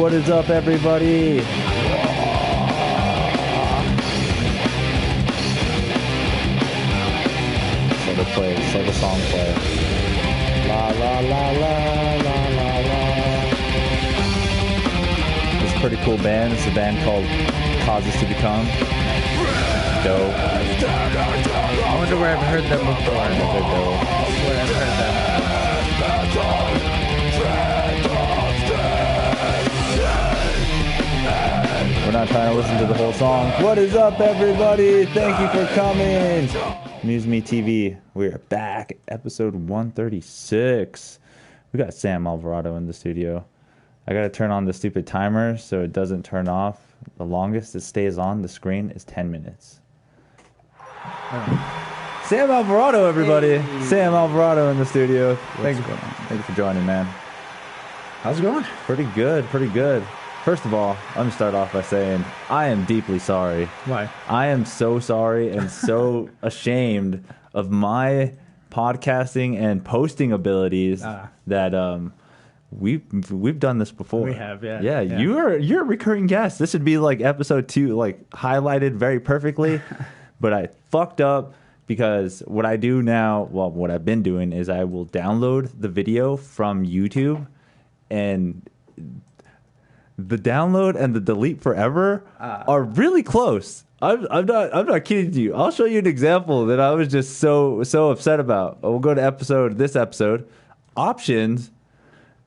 What is up, everybody? So to play, it's like a song play. La la la la la la la. It's a pretty cool band. It's a band called Causes to Become. Dope. I wonder where I've heard them before. They're dope. Where I've heard them. We're not trying to listen to the whole song. What is up, everybody? Thank you for coming. MuseMe TV. We're back. Episode 136. We got Sam Alvarado in the studio. I got to turn on the stupid timer so it doesn't turn off. The longest it stays on the screen is 10 minutes. Sam Alvarado, everybody. Hey. Sam Alvarado in the studio. Thank you for joining, man. How's it going? Pretty good, pretty good. First of all, let me start off by saying I am deeply sorry. Why? I am so sorry and so ashamed of my podcasting and posting abilities that we've done this before. We have, yeah. Yeah, you're a recurring guest. This should be like episode 2, like highlighted very perfectly. But I fucked up because what I do now, well, what I've been doing is I will download the video from YouTube, and the download and the delete forever are really close. I'm not kidding you. I'll show you an example that I was just so upset about. We'll go to this episode, options,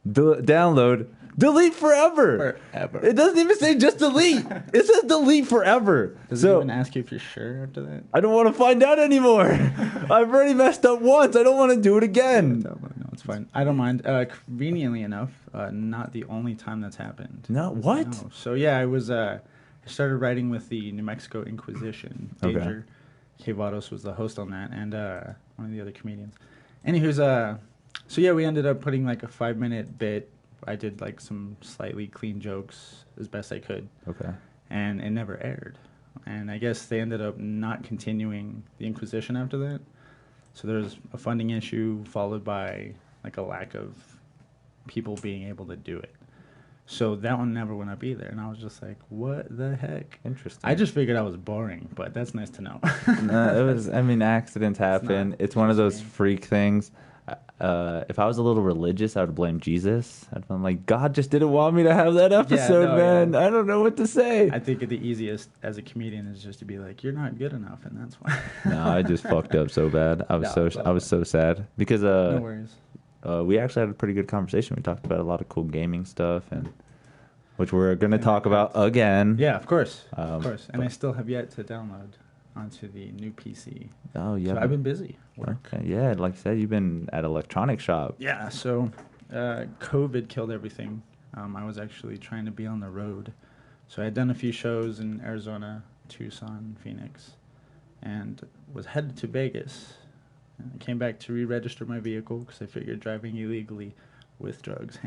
download, delete forever. It doesn't even say just delete. It says delete forever. Does it even ask you if you're sure after that? I don't want to find out anymore. I've already messed up once. I don't want to do it again. No, it's fine. I don't mind. Conveniently enough, not the only time that's happened. No, what? No. So yeah, I started writing with the New Mexico Inquisition. Danger Quevados was the host on that, and one of the other comedians. Anywho's, so yeah, we ended up putting like a 5-minute bit. I did like some slightly clean jokes as best I could. Okay. And it never aired. And I guess they ended up not continuing the Inquisition after that. So there's a funding issue followed by like a lack of people being able to do it. So that one never went up either. And I was just like, what the heck? Interesting. I just figured I was boring, but that's nice to know. No, it was, I mean, accidents happen. It's one of those freak things. If I was a little religious, I would blame Jesus. I'd be like, God just didn't want me to have that episode, man. Yeah. I don't know what to say. I think the easiest as a comedian is just to be like, you're not good enough, and that's why. No, I just fucked up so bad. I was so sad because no worries. We actually had a pretty good conversation. We talked about a lot of cool gaming stuff, and which we're going to talk about again. Yeah, of course, And I still have yet to download onto the new PC. Oh, yeah. So I've been busy. Work. Okay. Yeah, like I said, you've been at electronic shop. Yeah, so COVID killed everything. I was actually trying to be on the road. So I had done a few shows in Arizona, Tucson, Phoenix, and was headed to Vegas. And I came back to re-register my vehicle because I figured driving illegally with drugs.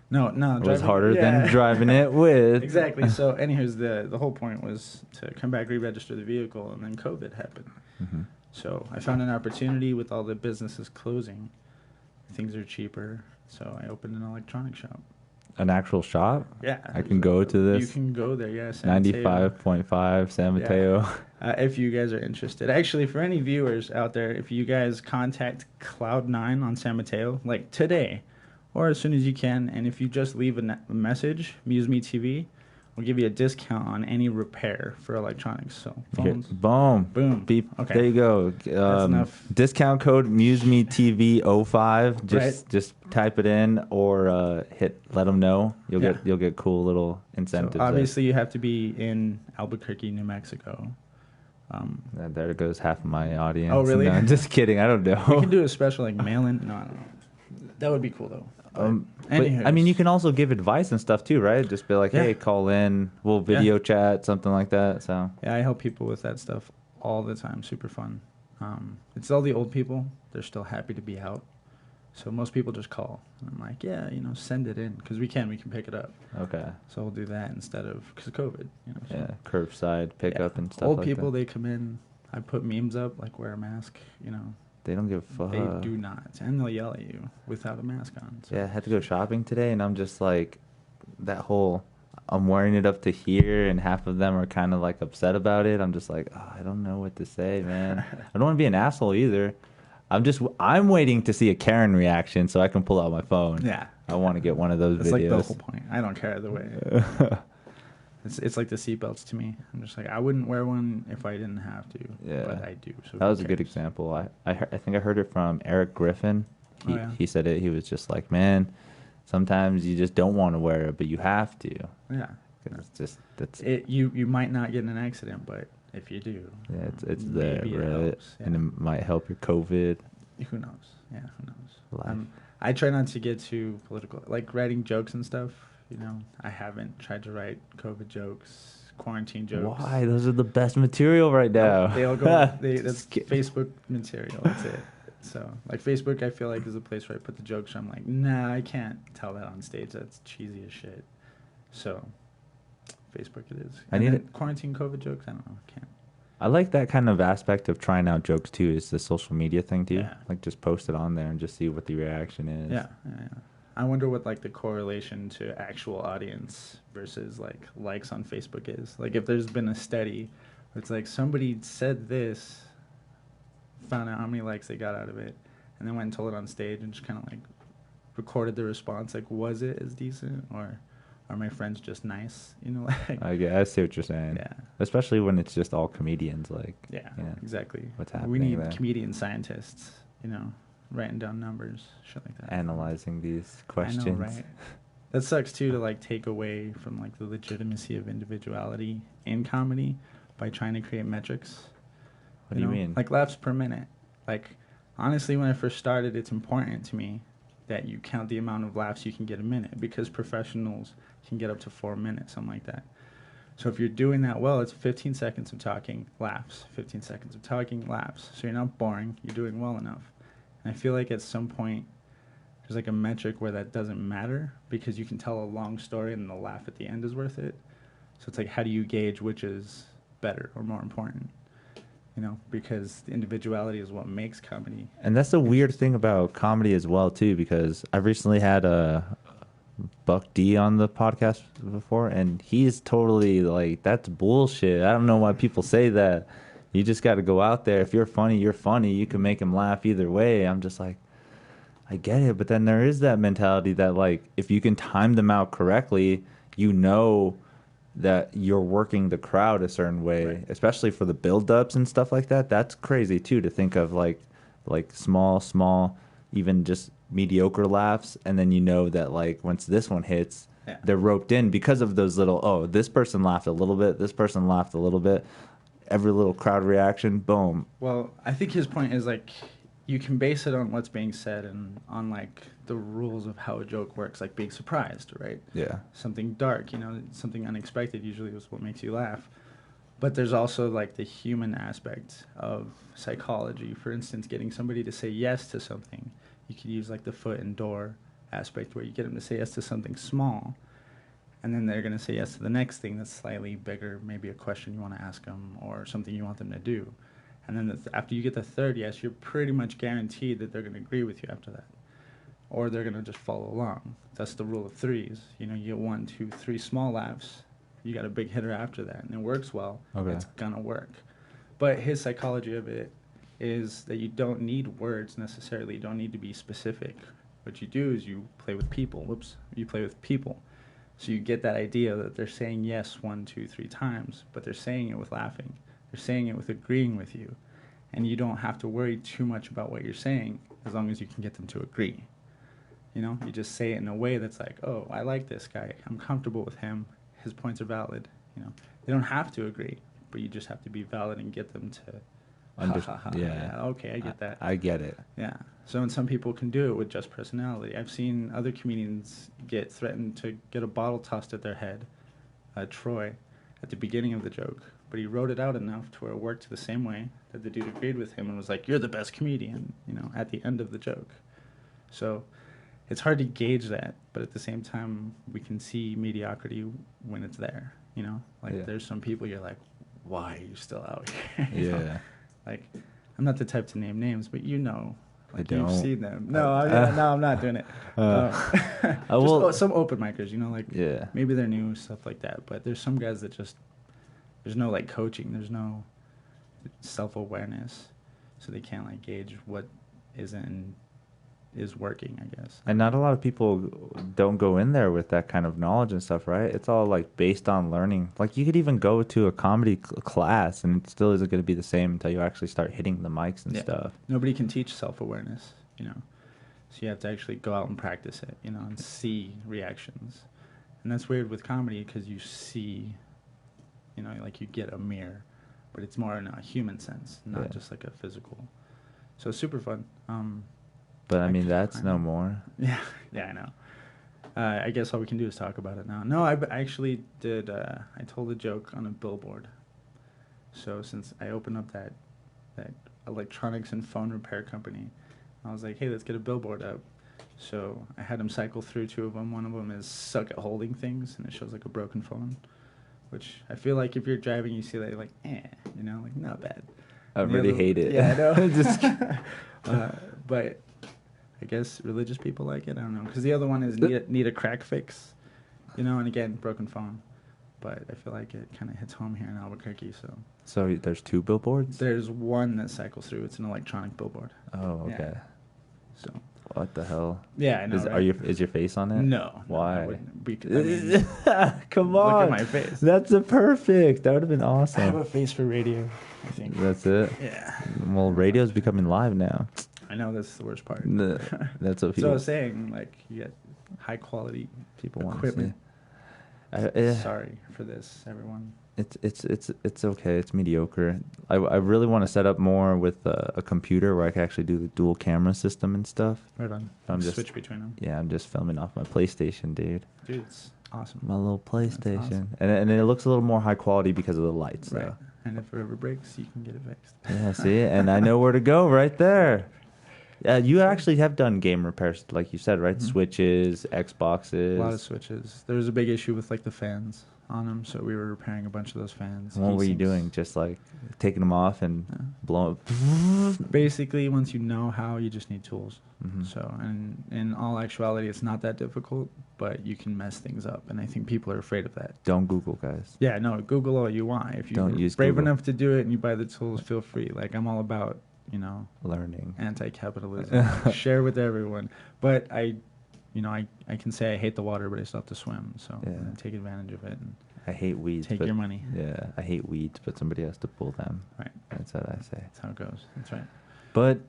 No. It was harder than driving it with. Exactly. So, anyways, the whole point was to come back, re-register the vehicle, and then COVID happened. Mm-hmm. So I found an opportunity with all the businesses closing. Things are cheaper, so I opened an electronic shop. An actual shop? Yeah. I can go to this? You can go there, yeah. 95.5 San Mateo. Yeah. If you guys are interested. Actually, for any viewers out there, if you guys contact Cloud9 on San Mateo, like today, or as soon as you can, and if you just leave a message, MuseMe TV, we'll give you a discount on any repair for electronics. So phones. Boom. Beep. Okay. There you go. That's enough. Discount code MuseMe TV 05. Just type it in or let them know. You'll get cool little incentives. So obviously, you have to be in Albuquerque, New Mexico. There goes half of my audience. Oh, really? No, just kidding. I don't know. We can do a special like mail-in. No, I don't know. That would be cool though. But, I mean, you can also give advice and stuff too, right? Just be like, hey, call in, we'll video chat, something like that. So yeah, I help people with that stuff all the time. Super fun. It's all the old people. They're still happy to be out. So most people just call. And I'm like, send it in because we can pick it up. Okay. So we'll do that instead of because of COVID. So. Curbside pickup and stuff. Old like people, that. they come in. I put memes up like wear a mask. They don't give a fuck. They do not. And they'll yell at you without a mask on. So. Yeah, I had to go shopping today, and I'm just like, that whole, I'm wearing it up to here, and half of them are kind of like upset about it. I'm just like, oh, I don't know what to say, man. I don't want to be an asshole either. I'm waiting to see a Karen reaction so I can pull out my phone. Yeah. I want to get one of those It's videos. like the whole point. I don't care either way. It's like the seatbelts to me. I'm just like, I wouldn't wear one if I didn't have to. Yeah. But I do. So That was a good example. I think I heard it from Eric Griffin. He said it. He was just like, man, sometimes you just don't want to wear it, but you have to. Yeah. It's just you might not get in an accident, but if you do, yeah, it's there, right? Helps, yeah. And it might help your COVID. Who knows? Yeah, who knows? Life. I try not to get too political, like writing jokes and stuff. You know, I haven't tried to write COVID jokes, quarantine jokes. Why? Those are the best material right now. They all go. That's Facebook material. That's it. So, like Facebook, I feel like is a place where I put the jokes. I'm like, nah, I can't tell that on stage. That's cheesy as shit. So, Facebook it is. Quarantine COVID jokes. I don't know. Can't. I like that kind of aspect of trying out jokes too. Is the social media thing too? Yeah. Like just post it on there and just see what the reaction is. Yeah. I wonder what like the correlation to actual audience versus like likes on Facebook is. Like if there's been a study, it's like somebody said this, found out how many likes they got out of it, and then went and told it on stage and just kind of like recorded the response. Like, was it as decent, or are my friends just nice? You know, like I see what you're saying. Yeah. Especially when it's just all comedians. Like yeah, exactly. What's happening? We need there. comedian scientists. You know. Writing down numbers, shit like that. Analyzing these questions. I know, right? That sucks too, to like take away from like the legitimacy of individuality in comedy by trying to create metrics. What do you mean? Like laughs per minute. Like honestly, when I first started, it's important to me that you count the amount of laughs you can get a minute, because professionals can get up to 4 minutes, something like that. So if you're doing that well, it's 15 seconds of talking, laughs. 15 seconds of talking, laughs. So you're not boring. You're doing well enough. I feel like at some point there's like a metric where that doesn't matter, because you can tell a long story and the laugh at the end is worth it. So it's like, how do you gauge which is better or more important? You know, because the individuality is what makes comedy. And that's the weird thing about comedy as well too, because I've recently had Buck D on the podcast before, and he's totally like, that's bullshit. I don't know why people say that. You just got to go out there. If you're funny, you're funny. You can make them laugh either way. I'm just like, I get it. But then there is that mentality that, like, if you can time them out correctly, you know that you're working the crowd a certain way, right. Especially for the build-ups and stuff like that. That's crazy, too, to think of, like small, even just mediocre laughs. And then you know that, like, once this one hits, they're roped in because of those little, this person laughed a little bit, this person laughed a little bit. Every little crowd reaction, boom. Well, I think his point is like, you can base it on what's being said and on like the rules of how a joke works, like being surprised, right? Yeah. Something dark, you know, something unexpected usually is what makes you laugh. But there's also like the human aspect of psychology. For instance, getting somebody to say yes to something. You could use like the foot and door aspect, where you get them to say yes to something small, and then they're going to say yes to the next thing that's slightly bigger, maybe a question you want to ask them or something you want them to do. And then after you get the third yes, you're pretty much guaranteed that they're going to agree with you after that. Or they're going to just follow along. That's the rule of threes. You know, you get 1, 2, 3 small laughs. You got a big hitter after that, and it works well. Okay. It's going to work. But his psychology of it is that you don't need words necessarily. You don't need to be specific. What you do is you play with people. You play with people. So you get that idea that they're saying yes 1, 2, 3 times, but they're saying it with laughing. They're saying it with agreeing with you. And you don't have to worry too much about what you're saying as long as you can get them to agree. You know, you just say it in a way that's like, oh, I like this guy. I'm comfortable with him. His points are valid. You know, they don't have to agree, but you just have to be valid and get them to yeah, okay, I get that. I get it. Yeah. So, and some people can do it with just personality. I've seen other comedians get threatened to get a bottle tossed at their head, Troy, at the beginning of the joke. But he wrote it out enough to where it worked the same way that the dude agreed with him and was like, you're the best comedian, you know, at the end of the joke. So it's hard to gauge that, but at the same time, we can see mediocrity when it's there, you know? Like, there's some people you're like, why are you still out here? You know? Like, I'm not the type to name names, but you know I Like, don't. you've seen them. No, I'm not doing it. Some open micers, like Yeah. maybe they're new, stuff like that. But there's some guys that just, there's no like coaching. There's no self-awareness. So they can't like gauge what is working, I guess. And not a lot of people don't go in there with that kind of knowledge and stuff, right? It's all like based on learning. Like you could even go to a comedy class and it still isn't going to be the same until you actually start hitting the mics and stuff. Nobody can teach self-awareness, So you have to actually go out and practice it, and see reactions. And that's weird with comedy because you see, like you get a mirror, but it's more in a human sense, not just like a physical. So it's super fun. But I mean, that's no more. Yeah, I know. I guess all we can do is talk about it now. No, I actually did. I told a joke on a billboard. So since I opened up that electronics and phone repair company, I was like, hey, let's get a billboard up. So I had them cycle through 2 of them. One of them is suck at holding things, and it shows like a broken phone, which I feel like if you're driving, you see that, like, like not bad. I really hate it. Yeah, I know. But I guess religious people like it. I don't know. Because the other one is need a crack fix, and again, broken phone. But I feel like it kind of hits home here in Albuquerque. So there's 2 billboards? There's one that cycles through. It's an electronic billboard. Oh, okay. Yeah. So. What the hell? Yeah, I know. Is your face on it? No. Why? Because, come on. Look at my face. That's perfect. That would have been awesome. I have a face for radio, I think. That's it? Yeah. Well, radio's becoming live now. I know, that's the worst part. That's what people... So I was saying, like, you get high quality people want equipment. To see. Sorry for this, everyone. It's okay. It's mediocre. I really want to set up more with a computer where I can actually do the dual camera system and stuff. Right on. Switch between them. Yeah, I'm just filming off my PlayStation, dude. Dude, it's awesome. My little PlayStation. Awesome. And it looks a little more high quality because of the lights. Right. Though. And if it ever breaks, you can get it fixed. Yeah, see? And I know where to go right there. Yeah, you actually have done game repairs, like you said, right? Mm-hmm. Switches, Xboxes. A lot of switches. There was a big issue with, like, the fans on them, so we were repairing a bunch of those fans. What were you doing? Just, like, taking them off and blowing up? Basically, once you know how, you just need tools. Mm-hmm. So, and in all actuality, it's not that difficult, but you can mess things up, and I think people are afraid of that. Don't Google, guys. Yeah, no, Google all you want. If you're brave enough to do it and you buy the tools, feel free. Like, I'm all about, learning, anti-capitalism. Share with everyone. But I can say I hate the water, but I still have to swim. So take advantage of it. And I hate weeds. Take your money. Yeah, I hate weeds, but somebody has to pull them. Right. That's what I say. That's how it goes. That's right. But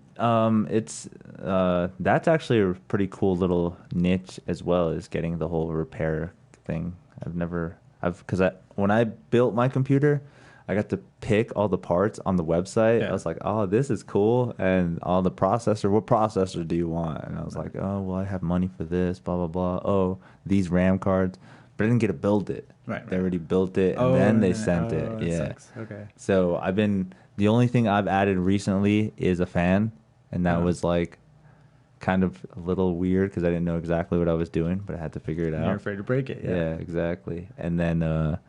it's that's actually a pretty cool little niche as well as getting the whole repair thing. When I built my computer, I got to pick all the parts on the website. Yeah. I was like, oh, this is cool. And all the processor, what processor do you want? And I was like, oh, well, I have money for this, blah, blah, blah. Oh, these RAM cards. But I didn't get to build it. Right. They already built it, and then they sent it. Yeah. Sucks. Okay. So the only thing I've added recently is a fan. And that was like kind of a little weird because I didn't know exactly what I was doing, but I had to figure it out. You're afraid to break it. Yeah, exactly. And then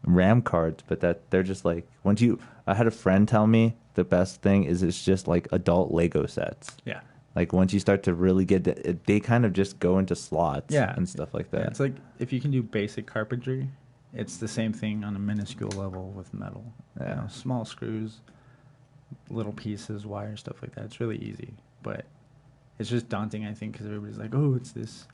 RAM cards, but they're just like I had a friend tell me the best thing is it's just like adult Lego sets. Yeah. Like once you start to really get they kind of just go into slots and stuff like that. Yeah, it's like if you can do basic carpentry, it's the same thing on a minuscule level with metal. Yeah. Small screws, little pieces, wire, stuff like that. It's really easy, but it's just daunting, I think, because everybody's like, oh, it's this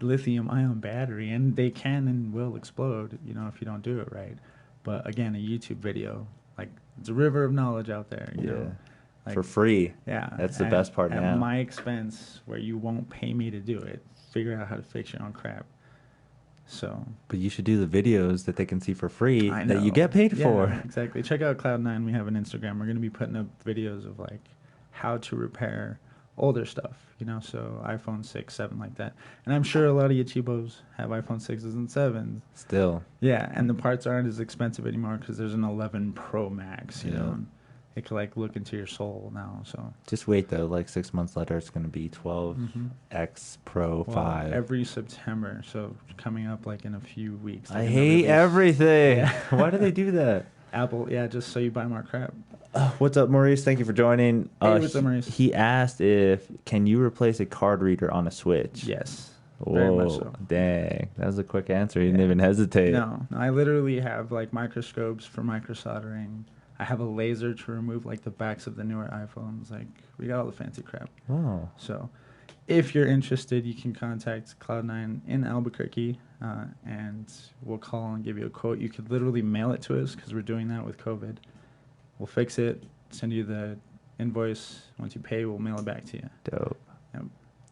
lithium-ion battery, and they can and will explode, if you don't do it right. But again, a YouTube video, like, it's a river of knowledge out there, you know? Like, for free. Yeah. That's the best part now. At my expense, where you won't pay me to do it, figure out how to fix your own crap. So. But you should do the videos that they can see for free that you get paid for. Exactly. Check out Cloud9. We have an Instagram. We're going to be putting up videos of, like, how to repair older stuff, so iPhone 6, 7, like that. And I'm sure a lot of you chibos have iPhone 6s and 7s. Still. Yeah, and the parts aren't as expensive anymore because there's an 11 Pro Max, you know. And it could, like, look into your soul now, so. Just wait, though. Like, 6 months later, it's going to be 12X Pro 5. Every September, so coming up, like, in a few weeks. I hate everything. Yeah. Why do they do that? Apple, yeah, just so you buy more crap. What's up, Maurice? Thank you for joining. Hey, what's up, Maurice? He asked can you replace a card reader on a Switch? Yes. Whoa, very much so. Dang. That was a quick answer. You didn't even hesitate. No, I literally have like microscopes for microsoldering. I have a laser to remove like the backs of the newer iPhones. Like, we got all the fancy crap. Oh. So if you're interested, you can contact Cloud9 in Albuquerque, and we'll call and give you a quote. You could literally mail it to us because we're doing that with COVID. We'll fix it, send you the invoice. Once you pay, we'll mail it back to you. Dope. Yep.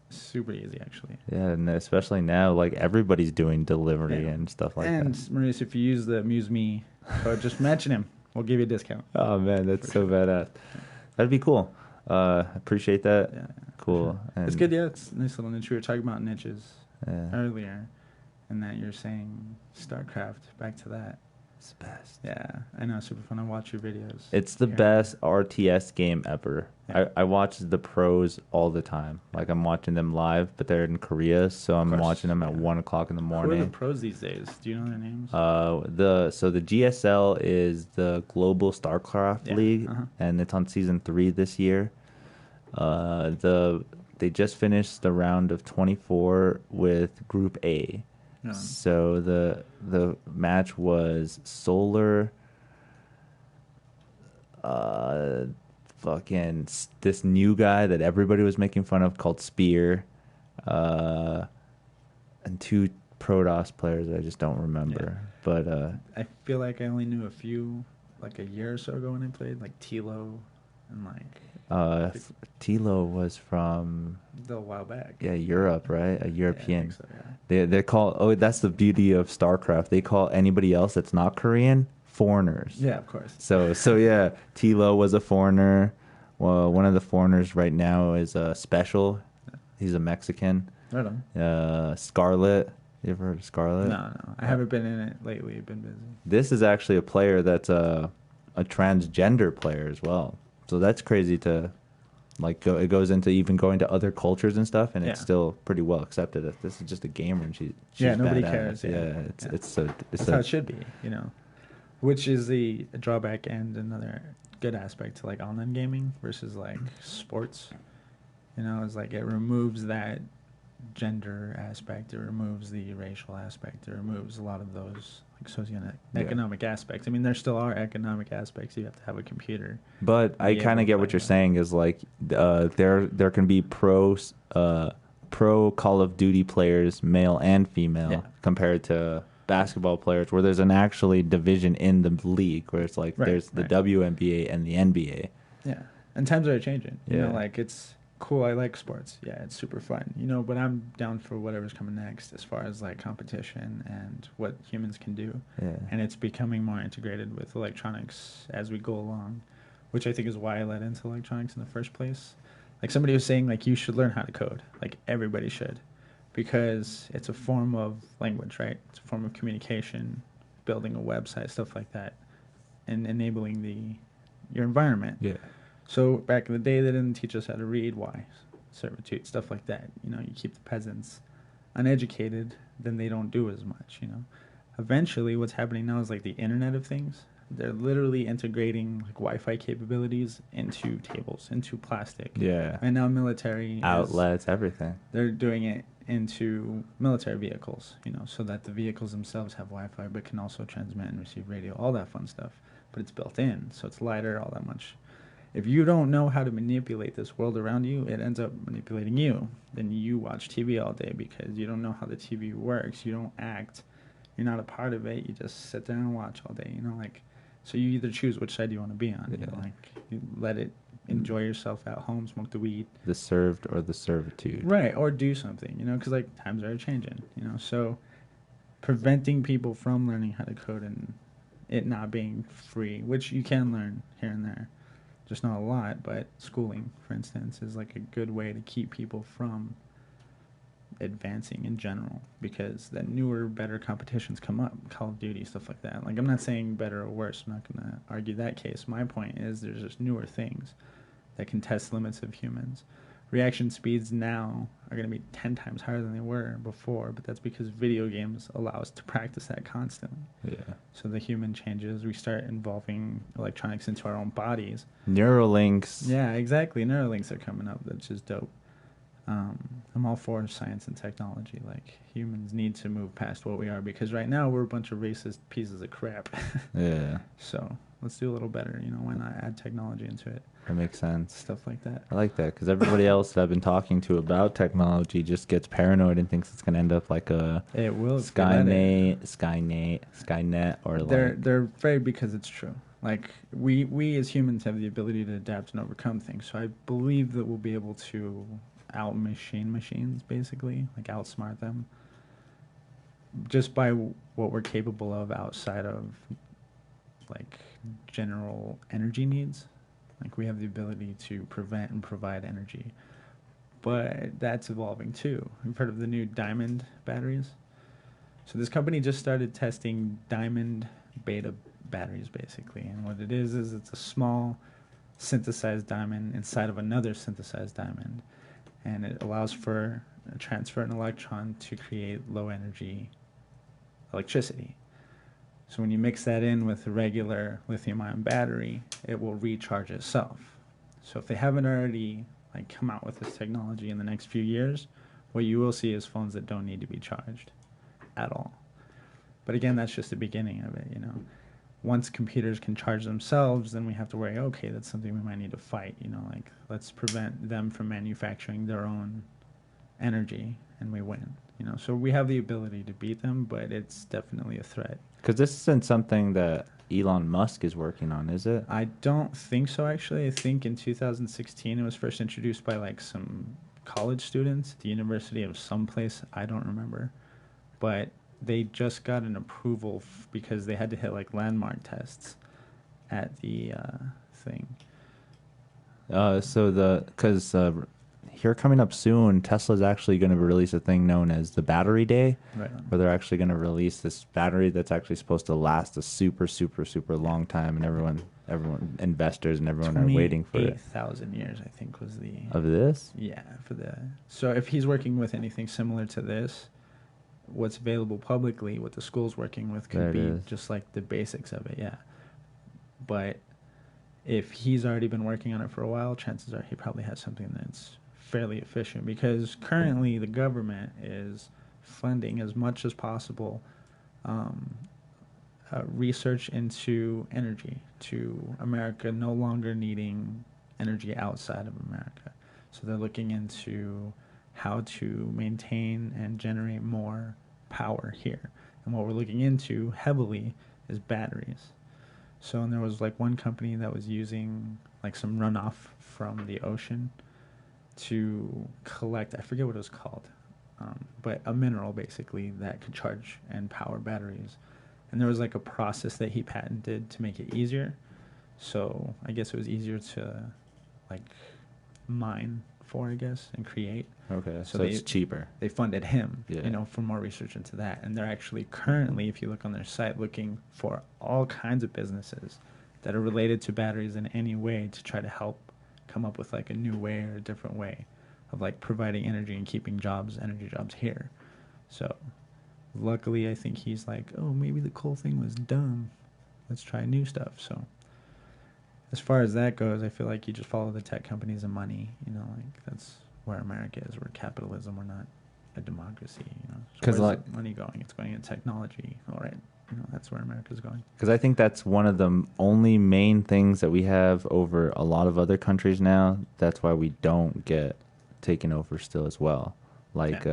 Super easy, actually. Yeah, and especially now, like, everybody's doing delivery and stuff like that. And, Maurice, if you use the MuseMe code, just mention him. We'll give you a discount. Oh, man, that's so badass. That'd be cool. Appreciate that. Yeah. Cool. And it's good, yeah. It's a nice little niche. We were talking about niches earlier, and that you're saying StarCraft. Back to that. It's the best. Yeah, I know. Super fun. I watch your videos. It's the best RTS game ever. Yeah. I watch the pros all the time. Like, I'm watching them live, but they're in Korea, so I'm watching them at 1 o'clock in the morning. Who are the pros these days? Do you know their names? The GSL is the Global StarCraft League, and it's on season 3 this year. They just finished the round of 24 with Group A. Yeah. So the match was Solar, fucking this new guy that everybody was making fun of called Spear, and 2 Protoss players that I just don't remember. Yeah. But I feel like I only knew a few like a year or so ago when I played, like Tilo and like Tilo was from a while back. Yeah, Europe, right? A European. Yeah, I think so, yeah. They call that's the beauty of StarCraft. They call anybody else that's not Korean foreigners. Yeah, of course. So yeah, Tilo was a foreigner. Well, one of the foreigners right now is Special. He's a Mexican. Right on. Scarlet. You ever heard of Scarlet? No. I haven't been in it lately. I've been busy. This is actually a player that's a transgender player as well. So that's crazy to like go. It goes into even going to other cultures and stuff, and it's still pretty well accepted. That this is just a gamer, and she's nobody badass. cares. It's so that's how it should be, you know. Which is the drawback and another good aspect to like online gaming versus like sports. You know, it's like it removes that gender aspect, it removes the racial aspect, it removes a lot of those like socioeconomic aspects. I mean, there still are economic aspects. You have to have a computer. But I kind of get what you're saying is like there can be pro Call of Duty players, male and female, compared to basketball players where there's an actually division in the league where it's like there's the WNBA and the NBA. Yeah, and times are changing. You know, like it's cool. I like sports. Yeah, it's super fun. You know, but I'm down for whatever's coming next as far as like competition and what humans can do. Yeah. And it's becoming more integrated with electronics as we go along, which I think is why I led into electronics in the first place. Like somebody was saying, like you should learn how to code. Like everybody should, because it's a form of language, right? It's a form of communication, building a website, stuff like that, and enabling your environment. Yeah. So back in the day, they didn't teach us how to read, why, servitude, stuff like that. You know, you keep the peasants uneducated, then they don't do as much, you know. Eventually, what's happening now is like the Internet of Things. They're literally integrating like Wi-Fi capabilities into tables, into plastic. Yeah. And now military outlets, everything. They're doing it into military vehicles, you know, so that the vehicles themselves have Wi-Fi but can also transmit and receive radio, all that fun stuff. But it's built in, so it's lighter, all that much. If you don't know how to manipulate this world around you, it ends up manipulating you. Then you watch TV all day because you don't know how the TV works. You don't act. You're not a part of it. You just sit there and watch all day, you know, like. So you either choose which side you want to be on. Yeah. You know, like you let it enjoy yourself at home, smoke the weed. The served or the servitude. Right, or do something, you know, because like times are changing, you know. So preventing people from learning how to code and it not being free, which you can learn here and there, just not a lot, but schooling, for instance, is like a good way to keep people from advancing in general, because the newer, better competitions come up, Call of Duty, stuff like that. Like, I'm not saying better or worse. I'm not going to argue that case. My point is there's just newer things that can test limits of humans. reaction speeds now are going to be 10 times higher than they were before, but that's because video games allow us to practice that constantly. Yeah. So the human changes, we start involving electronics into our own bodies. Neuralinks. Yeah, exactly. Neuralinks are coming up. That's just dope. I'm all for science and technology. Like, humans need to move past what we are, because right now we're a bunch of racist pieces of crap. Yeah. So let's do a little better. You know, why not add technology into it? That makes sense. Stuff like that. I like that, because everybody else that I've been talking to about technology just gets paranoid and thinks it's going to end up like a It will. Skynet, or like... They're afraid because it's true. Like, we as humans have the ability to adapt and overcome things. So I believe that we'll be able to out-machine machines, basically, like outsmart them, just by what we're capable of outside of, like, general energy needs. Like, we have the ability to prevent and provide energy. But that's evolving, too. You've heard of the new diamond batteries? So this company just started testing diamond beta batteries, basically. And what it is it's a small synthesized diamond inside of another synthesized diamond. And it allows for a transfer an electron to create low energy electricity. So when you mix that in with a regular lithium-ion battery, it will recharge itself. So if they haven't already come out with this technology in the next few years, what you will see is phones that don't need to be charged at all. But again, that's just the beginning of it, you know. Once computers can charge themselves, then we have to worry, okay, that's something we might need to fight, you know, like, let's prevent them from manufacturing their own energy, and we win, you know. So we have the ability to beat them, but it's definitely a threat. Because this isn't something that Elon Musk is working on, is it? I don't think so, actually. I think in 2016 it was first introduced by, like, some college students at the university of someplace, I don't remember. But they just got an approval because they had to hit, like, landmark tests at the thing. Because here coming up soon, Tesla's actually going to release a thing known as the Battery Day, Right. where they're actually going to release this battery that's actually supposed to last a super, super, super long time, and everyone, investors and everyone are waiting for it. 8,000 years, I think, was the... Of this? Yeah, so if he's working with anything similar to this, what's available publicly, what the school's working with, could be just like the basics of it, yeah. But if he's already been working on it for a while, chances are he probably has something that's fairly efficient, because currently the government is funding as much as possible research into energy, to America no longer needing energy outside of America. So they're looking into how to maintain and generate more power here. And what we're looking into heavily is batteries. So, and there was like one company that was using like some runoff from the ocean to collect, I forget what it was called, but a mineral basically that could charge and power batteries. And there was like a process that he patented to make it easier. So I guess it was easier to like mine for, I guess, and create. Okay, so it's cheaper. They funded him, you know, for more research into that. And they're actually currently, if you look on their site, looking for all kinds of businesses that are related to batteries in any way to try to help come up with like a new way or a different way of like providing energy and keeping energy jobs here. So luckily, I think he's like, oh, maybe the coal thing was dumb. Let's try new stuff. So as far as that goes, I feel like you just follow the tech companies and money. You know, like that's where America is. We're capitalism. We're not a democracy. You know, because so where's the money going? It's going in technology. All right, you know, that's where America's going. Because I think that's one of the only main things that we have over a lot of other countries now. That's why we don't get taken over still as well. Like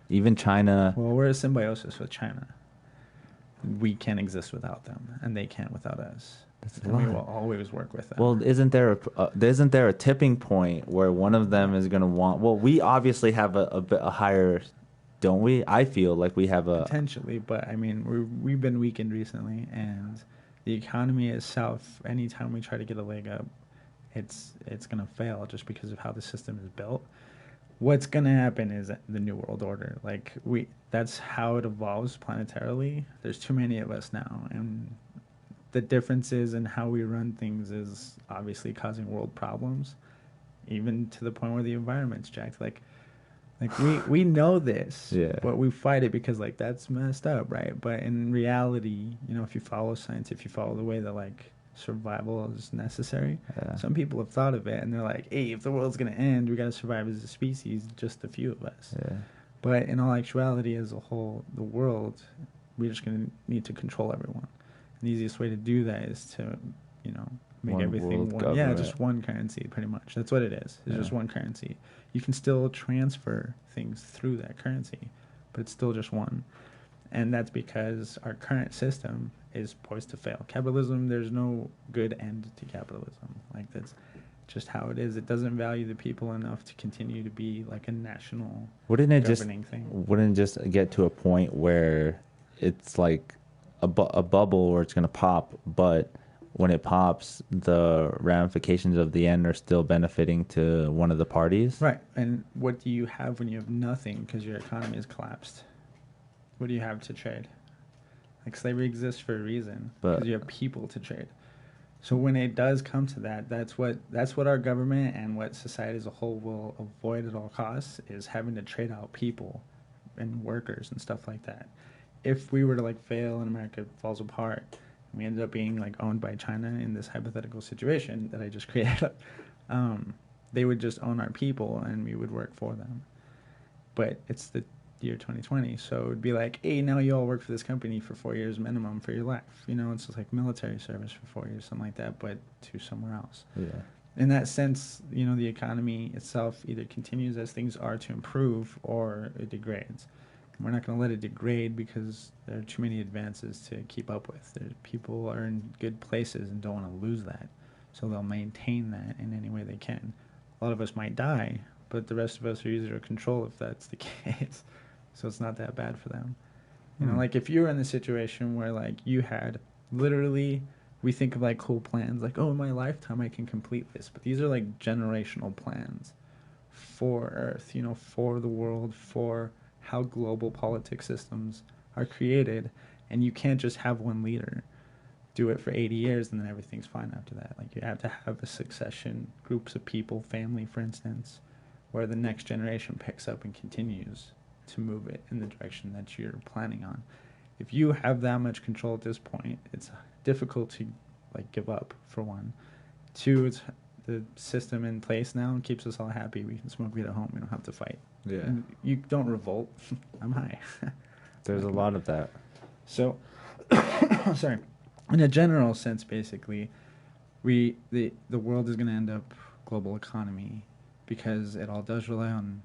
even China. Well, we're a symbiosis with China. We can't exist without them, and they can't without us. And we will always work with them. Well, isn't there a tipping point where one of them is going to want? Well, we obviously have a higher, don't we? I feel like we have a potentially, but I mean we've been weakened recently, and the economy itself. Anytime we try to get a leg up, it's going to fail just because of how the system is built. What's going to happen is the New World Order. Like that's how it evolves planetarily. There's too many of us now, and the differences in how we run things is obviously causing world problems. even to the point where the environment's jacked. Like we know this, Yeah. but we fight it because like that's messed up, right? But in reality, you know, if you follow science, if you follow the way that like survival is necessary, some people have thought of it and they're like, hey, if the world's gonna end, we gotta survive as a species, just a few of us. Yeah. But in all actuality, as a whole, the world, we're just gonna need to control everyone. And the easiest way to do that is to, you know, make One everything world one. government. Yeah, just one currency, pretty much. That's what it is. It's just one currency. You can still transfer things through that currency, but it's still just one. And that's because our current system is poised to fail. Capitalism, there's no good end to capitalism. Like, that's just how it is. It doesn't value the people enough to continue to be like a national governing thing. Wouldn't it just get to a point where it's like a bubble where it's going to pop, but when it pops, the ramifications of the end are still benefiting to one of the parties? Right. And what do you have when you have nothing because your economy has collapsed? What do you have to trade? Like, slavery exists for a reason, because you have people to trade. So when it does come to that, that's what our government and what society as a whole will avoid at all costs, is having to trade out people and workers and stuff like that. If we were to like fail and America falls apart, and we ended up being like owned by China in this hypothetical situation that I just created, they would just own our people and we would work for them. But it's the year 2020, so it would be like, hey, now you all work for this company for 4 years minimum for your life. You know, it's just like military service for 4 years, something like that, but to somewhere else. Yeah. In that sense, you know, the economy itself either continues as things are to improve or it degrades. And we're not going to let it degrade because there are too many advances to keep up with. People are in good places and don't want to lose that, so they'll maintain that in any way they can. A lot of us might die, but the rest of us are easier to control if that's the case. So it's not that bad for them. You know, like if you were in the situation where like you had literally, we think of like cool plans, like, oh, in my lifetime I can complete this. But these are like generational plans for Earth, you know, for the world, for how global politics systems are created. And you can't just have one leader do it for 80 years and then everything's fine after that. Like, you have to have a succession, groups of people, family, for instance, where the next generation picks up and continues to move it in the direction that you're planning on. If you have that much control at this point, it's difficult to like give up, for one. Two, it's the system in place now and keeps us all happy. We can smoke weed at home. We don't have to fight. Yeah. And you don't revolt. I'm high. There's a lot of that. So, sorry. In a general sense, basically, the world is going to end up global economy because it all does rely on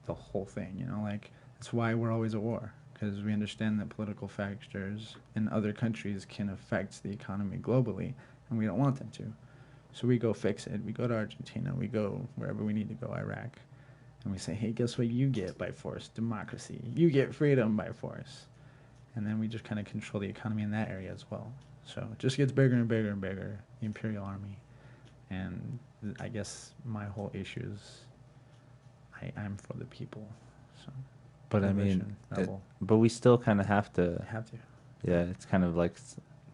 the whole thing, you know, like that's why we're always at war, because we understand that political factors in other countries can affect the economy globally, and we don't want them to. So we go fix it. We go to Argentina. We go wherever we need to go, Iraq, and we say, hey, guess what you get by force? Democracy. You get freedom by force. And then we just kind of control the economy in that area as well. So it just gets bigger and bigger and bigger, the Imperial Army. And I guess my whole issue is I'm for the people. So, but I mean, but we still kind of have to. Yeah, it's kind of like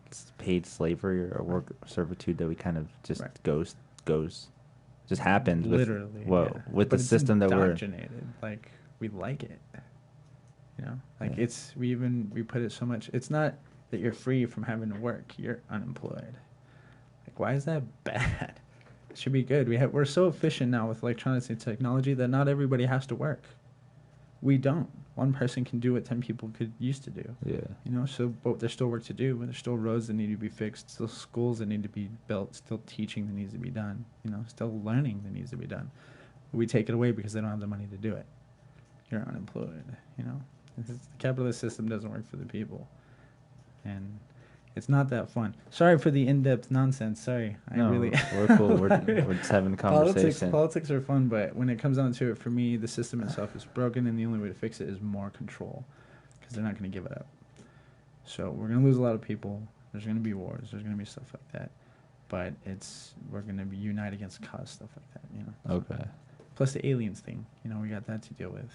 it's paid slavery or work servitude that we kind of just goes, just happens. Literally. With the system that we're like we like it. You know, like we put it so much. It's not that you're free from having to work. You're unemployed. Like, why is that bad? It should be good. We're so efficient now with electronics and technology that not everybody has to work. We don't. One person can do what 10 people used to do. Yeah. You know, so but there's still work to do. There's still roads that need to be fixed, still schools that need to be built, still teaching that needs to be done, you know, still learning that needs to be done. We take it away because they don't have the money to do it. You're unemployed, you know. The capitalist system doesn't work for the people. And it's not that fun. Sorry for the in-depth nonsense. Sorry. We're cool. We're just having a conversation. Politics are fun, but when it comes down to it, for me, the system itself is broken, and the only way to fix it is more control, because they're not going to give it up. So we're going to lose a lot of people. There's going to be wars. There's going to be stuff like that. But we're going to unite against cause, stuff like that, you know. Okay. Plus the aliens thing, you know, we got that to deal with.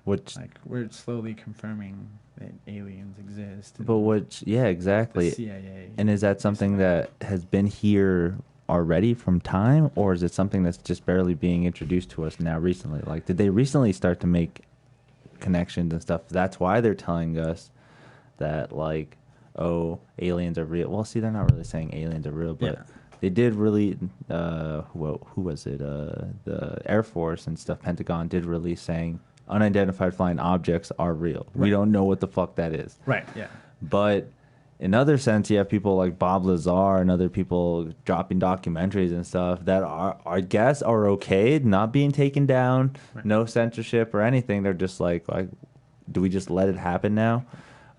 We're slowly confirming that aliens exist. But yeah, exactly. The CIA. And is that something that has been here already from time, or is it something that's just barely being introduced to us now recently? Like, did they recently start to make connections and stuff? That's why they're telling us that, like, oh, aliens are real. Well, see, they're not really saying aliens are real, but they did really, who was it? The Air Force and stuff, Pentagon did release saying unidentified flying objects are real. Right. We don't know what the fuck that is. Right, yeah. But in other sense, you have people like Bob Lazar and other people dropping documentaries and stuff that are, I guess, are okay, not being taken down, right. No censorship or anything. They're just like, do we just let it happen now?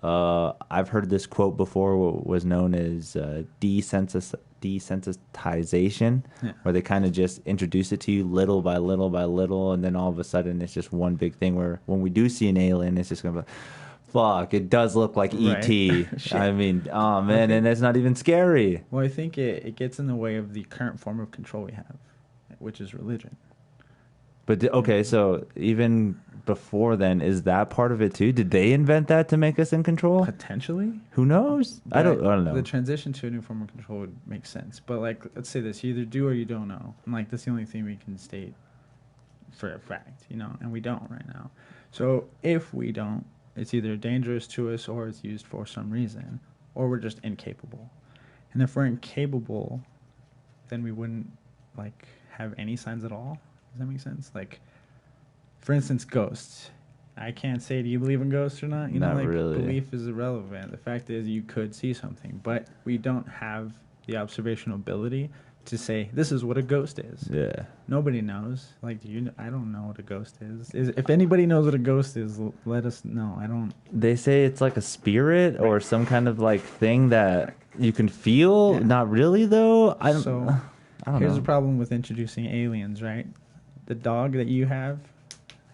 I've heard this quote before, what was known as desensitization, where they kind of just introduce it to you little by little by little, and then all of a sudden it's just one big thing where when we do see an alien, it's just going to be, fuck, it does look like E.T. I mean, oh man, and it's not even scary. Well, I think it gets in the way of the current form of control we have, which is religion. But okay, so even before then, is that part of it too? Did they invent that to make us in control? Potentially. Who knows? I don't know. The transition to a new form of control would make sense. But like, let's say this: you either do or you don't know. And like, that's the only thing we can state for a fact, you know, and we don't right now. So if we don't, it's either dangerous to us or it's used for some reason, or we're just incapable. And if we're incapable, then we wouldn't like have any signs at all. Does that make sense? Like, for instance, ghosts. I can't say, do you believe in ghosts or not? You not know, like, really. Belief is irrelevant. The fact is you could see something, but we don't have the observational ability to say, this is what a ghost is. Yeah. Nobody knows. Like, I don't know what a ghost is. If anybody knows what a ghost is, let us know. I don't. They say it's like a spirit or some kind of, like, thing that you can feel. Yeah. Not really, though. I don't know. Here's the problem with introducing aliens, right? The dog that you have,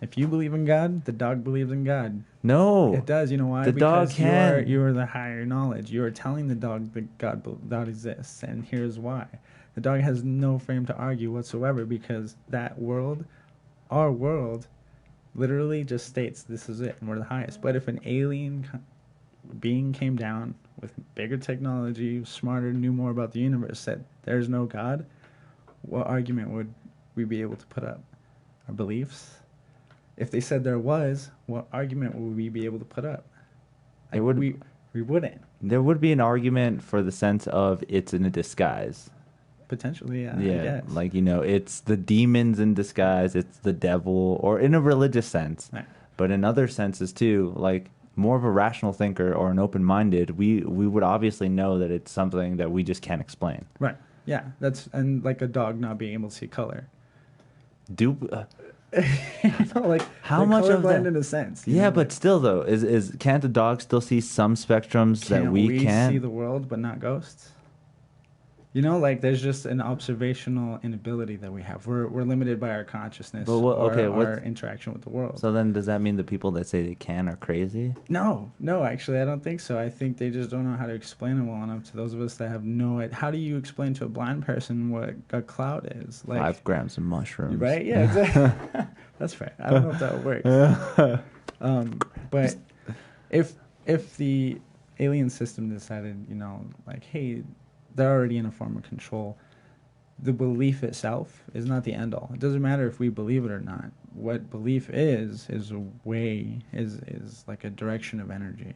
if you believe in God, the dog believes in God. No. It does. You know why? The dog can't. You are the higher knowledge. You are telling the dog that God exists, and here's why. The dog has no frame to argue whatsoever because that world, our world, literally just states this is it, and we're the highest. But if an alien being came down with bigger technology, smarter, knew more about the universe, said there's no God, what argument would we be able to put up? Our beliefs? If they said there was, what argument would we be able to put up? Like, we wouldn't. There would be an argument for the sense of it's in a disguise. Potentially, yeah. I guess. Like, you know, it's the demons in disguise, it's the devil, or in a religious sense. Right. But in other senses too, like more of a rational thinker or an open-minded, we would obviously know that it's something that we just can't explain. Right. Yeah. And like a dog not being able to see color. Like how much of that in a sense? Yeah, know? But still though, can't the dog still see some spectrums that we can't? See the world but not ghosts? You know, like there's just an observational inability that we have. We're limited by our consciousness our interaction with the world. So then does that mean the people that say they can are crazy? No, actually I don't think so. I think they just don't know how to explain it well enough to those of us that have no idea. How do you explain to a blind person what a cloud is? Like 5 grams of mushrooms. Right? Yeah, exactly. That's fair. I don't know if that works. But if the alien system decided, you know, like, hey, they're already in a form of control, the belief itself is not the end all. It doesn't matter if we believe it or not. What belief is a way, is like a direction of energy.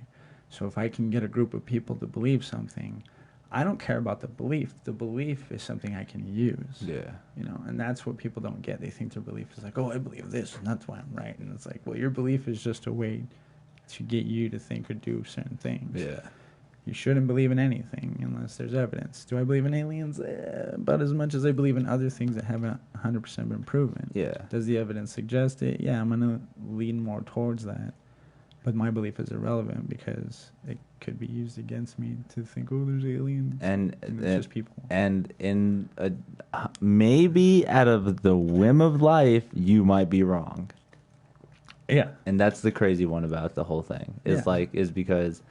So if I can get a group of people to believe something, I don't care about the belief. The belief is something I can use. Yeah. You know, and that's what people don't get. They think their belief is like, oh, I believe this, and that's why I'm right. And it's like, well, your belief is just a way to get you to think or do certain things. Yeah. You shouldn't believe in anything unless there's evidence. Do I believe in aliens? About as much as I believe in other things that haven't 100% been proven. Yeah. Does the evidence suggest it? Yeah, I'm going to lean more towards that. But my belief is irrelevant because it could be used against me to think, oh, there's aliens. And it's just people. And in maybe out of the whim of life, you might be wrong. Yeah. And that's the crazy one about the whole thing. Is because...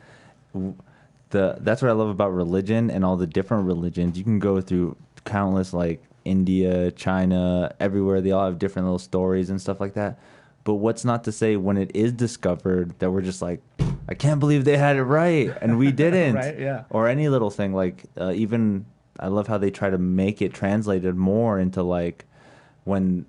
that's what I love about religion and all the different religions. You can go through countless, like India, China, everywhere. They all have different little stories and stuff like that. But what's not to say when it is discovered that we're just like, I can't believe they had it right and we didn't. Right, yeah. Or any little thing like even I love how they try to make it translated more into like when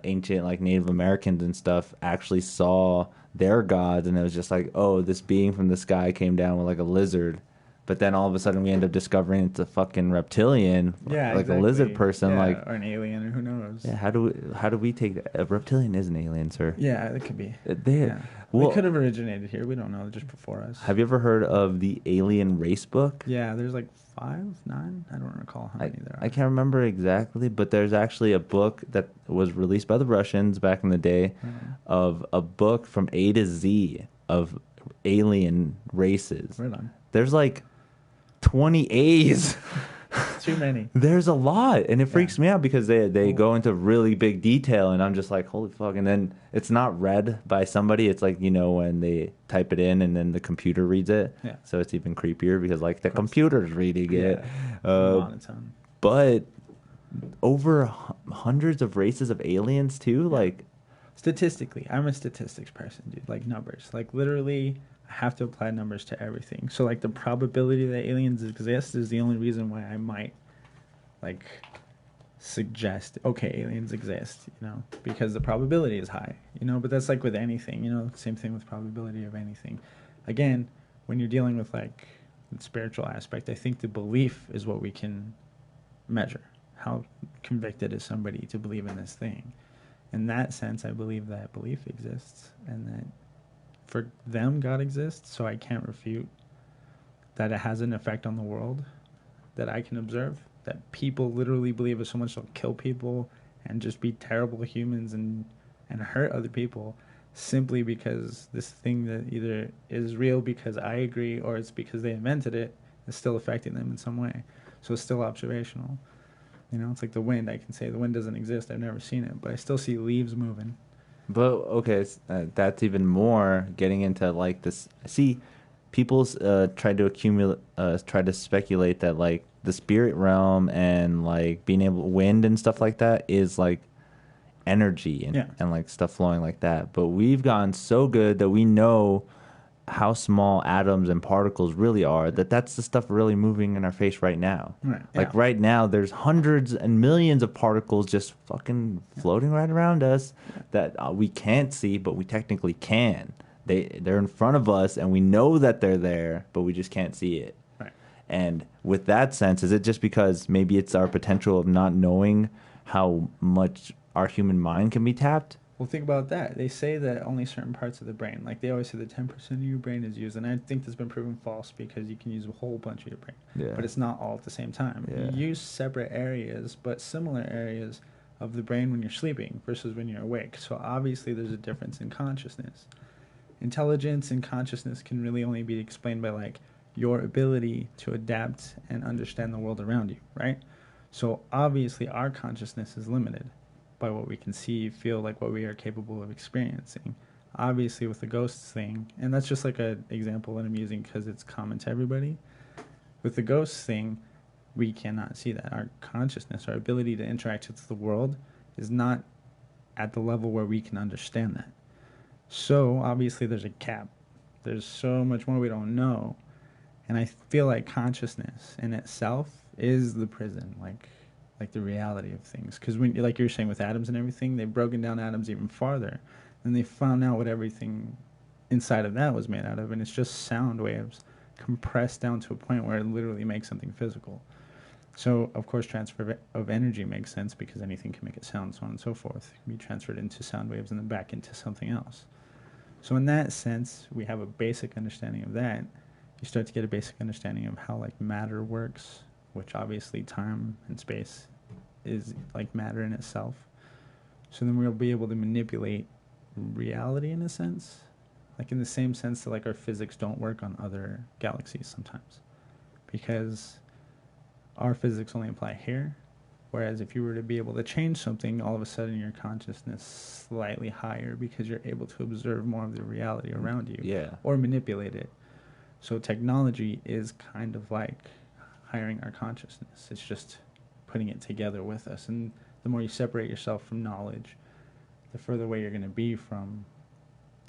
ancient like Native Americans and stuff actually saw their gods, and it was just like, oh, this being from the sky came down with like a lizard, but then all of a sudden we end up discovering it's a fucking reptilian, Yeah, like exactly. a lizard person, Yeah, like or an alien, or who knows? yeah. How do we take that? A reptilian is an alien, sir. Yeah, it could be. They, We could have originated here. We don't know. Just before us. have you ever heard of the Alien Race book? Yeah, there's like 5, 9. I don't recall how many there are. I can't remember exactly, but there's actually a book that was released by the Russians back in the day of a book from A to Z of alien races. Right on. There's like 20 A's. Too many. There's a lot, and it freaks me out because they go into really big detail, and I'm just like, holy fuck. And then it's not read by somebody. It's like, when they type it in and then the computer reads it. Yeah. So it's even creepier because like the computer's reading it. Monotone. But over hundreds of races of aliens too, like Statistically, I'm a statistics person, dude. Like numbers. Like literally, I have to apply numbers to everything. So like the probability that aliens exist is the only reason why I might like suggest, okay, aliens exist, because the probability is high, but that's like with anything, same thing with probability of anything. Again, when you're dealing with like the spiritual aspect, I think the belief is what we can measure. How convicted is somebody to believe in this thing? In that sense, I believe that belief exists and that for them, God exists, so I can't refute that it has an effect on the world that I can observe, that people literally believe it so much they'll kill people and just be terrible humans and hurt other people simply because this thing that either is real because I agree or it's because they invented it is still affecting them in some way. So it's still observational. It's like the wind. I can say the wind doesn't exist. I've never seen it, but I still see leaves moving. But okay, that's even more getting into like this. See, people's try to speculate that like the spirit realm and like being able wind and stuff like that is like energy and like stuff flowing like that. But we've gotten so good that we know how small atoms and particles really are, that's the stuff really moving in our face right now. Right. Like right now, there's hundreds and millions of particles just fucking floating right around us that we can't see, but we technically can. They're in front of us, and we know that they're there, but we just can't see it. Right. And with that sense, is it just because maybe it's our potential of not knowing how much our human mind can be tapped? Well, think about that. They say that only certain parts of the brain, like they always say that 10% of your brain is used, and I think that's been proven false because you can use a whole bunch of your brain. Yeah. But it's not all at the same time. Yeah. You use separate areas, but similar areas of the brain when you're sleeping versus when you're awake. So obviously there's a difference in consciousness. Intelligence and consciousness can really only be explained by like your ability to adapt and understand the world around you, right? So obviously our consciousness is limited by what we can see, feel, like what we are capable of experiencing. Obviously with the ghosts thing, and that's just like an example that I'm using because it's common to everybody. With the ghosts thing, we cannot see that. Our consciousness, our ability to interact with the world is not at the level where we can understand that. So obviously there's a cap. There's so much more we don't know. And I feel like consciousness in itself is the prison, like the reality of things. Because when, like you're saying with atoms and everything, they've broken down atoms even farther. And they found out what everything inside of that was made out of. And it's just sound waves compressed down to a point where it literally makes something physical. So, of course, transfer of energy makes sense because anything can make it sound, so on and so forth. It can be transferred into sound waves and then back into something else. So in that sense, we have a basic understanding of that. You start to get a basic understanding of how like matter works, which obviously time and space is like matter in itself. So then we'll be able to manipulate reality in a sense, like in the same sense that like our physics don't work on other galaxies sometimes, because our physics only apply here. Whereas if you were to be able to change something, all of a sudden your consciousness slightly higher because you're able to observe more of the reality around you, or manipulate it. So technology is kind of like hiring our consciousness. It's just putting it together with us. And the more you separate yourself from knowledge, the further away you're going to be from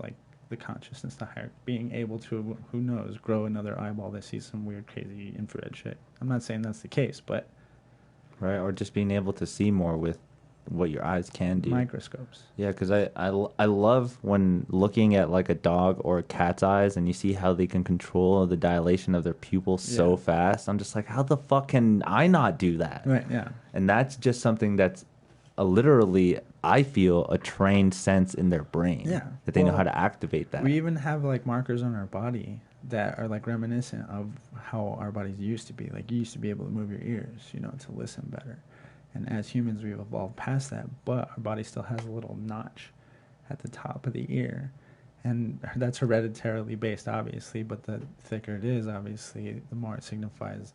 like the consciousness, the higher, being able to, who knows, grow another eyeball that sees some weird, crazy infrared shit. I'm not saying that's the case, but Right, or just being able to see more with what your eyes can do. microscopes. Yeah, because I love when looking at like a dog or a cat's eyes and you see how they can control the dilation of their pupils so fast. I'm just like, how the fuck can I not do that? Right, yeah. And that's just something that's literally, I feel, a trained sense in their brain. Yeah. That they know how to activate that. We even have like markers on our body that are like reminiscent of how our bodies used to be. Like you used to be able to move your ears, you know, to listen better. And as humans, we've evolved past that, but our body still has a little notch at the top of the ear. And that's hereditarily based, obviously, but the thicker it is, obviously, the more it signifies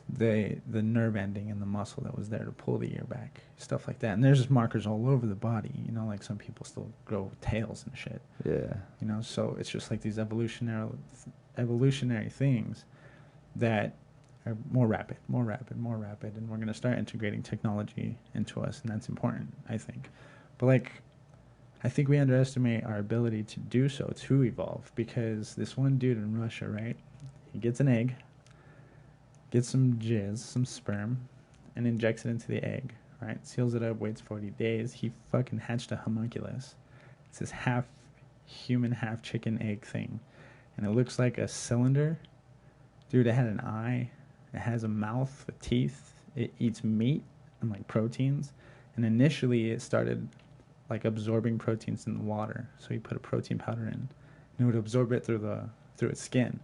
the nerve ending and the muscle that was there to pull the ear back, stuff like that. And there's just markers all over the body, you know, like some people still grow tails and shit. Yeah. You know, so it's just like these evolutionary things that are more rapid, and we're going to start integrating technology into us, and that's important, I think. But like, I think we underestimate our ability to do so, to evolve, because this one dude in Russia, right, he gets an egg, gets some jizz, some sperm, and injects it into the egg, right, seals it up, waits 40 days, he fucking hatched a homunculus. It's this half human, half chicken egg thing, and it looks like a cylinder. Dude, it had an eye. It has a mouth with teeth. It eats meat and like proteins. And initially it started like absorbing proteins in the water. So he put a protein powder in and it would absorb it through its skin.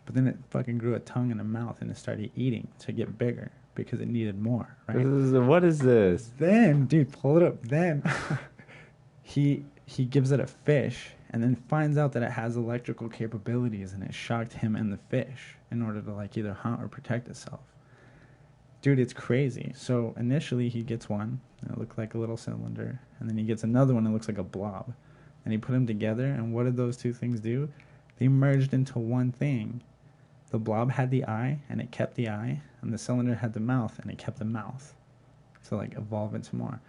But then it fucking grew a tongue and a mouth and it started eating to get bigger because it needed more, right? What is this? Then, dude, pull it up. Then he gives it a fish and then finds out that it has electrical capabilities, and it shocked him and the fish in order to like either hunt or protect itself. Dude, it's crazy. So initially he gets one, and it looked like a little cylinder, and then he gets another one that looks like a blob, and he put them together, and what did those two things do? They merged into one thing. The blob had the eye, and it kept the eye, and the cylinder had the mouth, and it kept the mouth. To like evolve into more.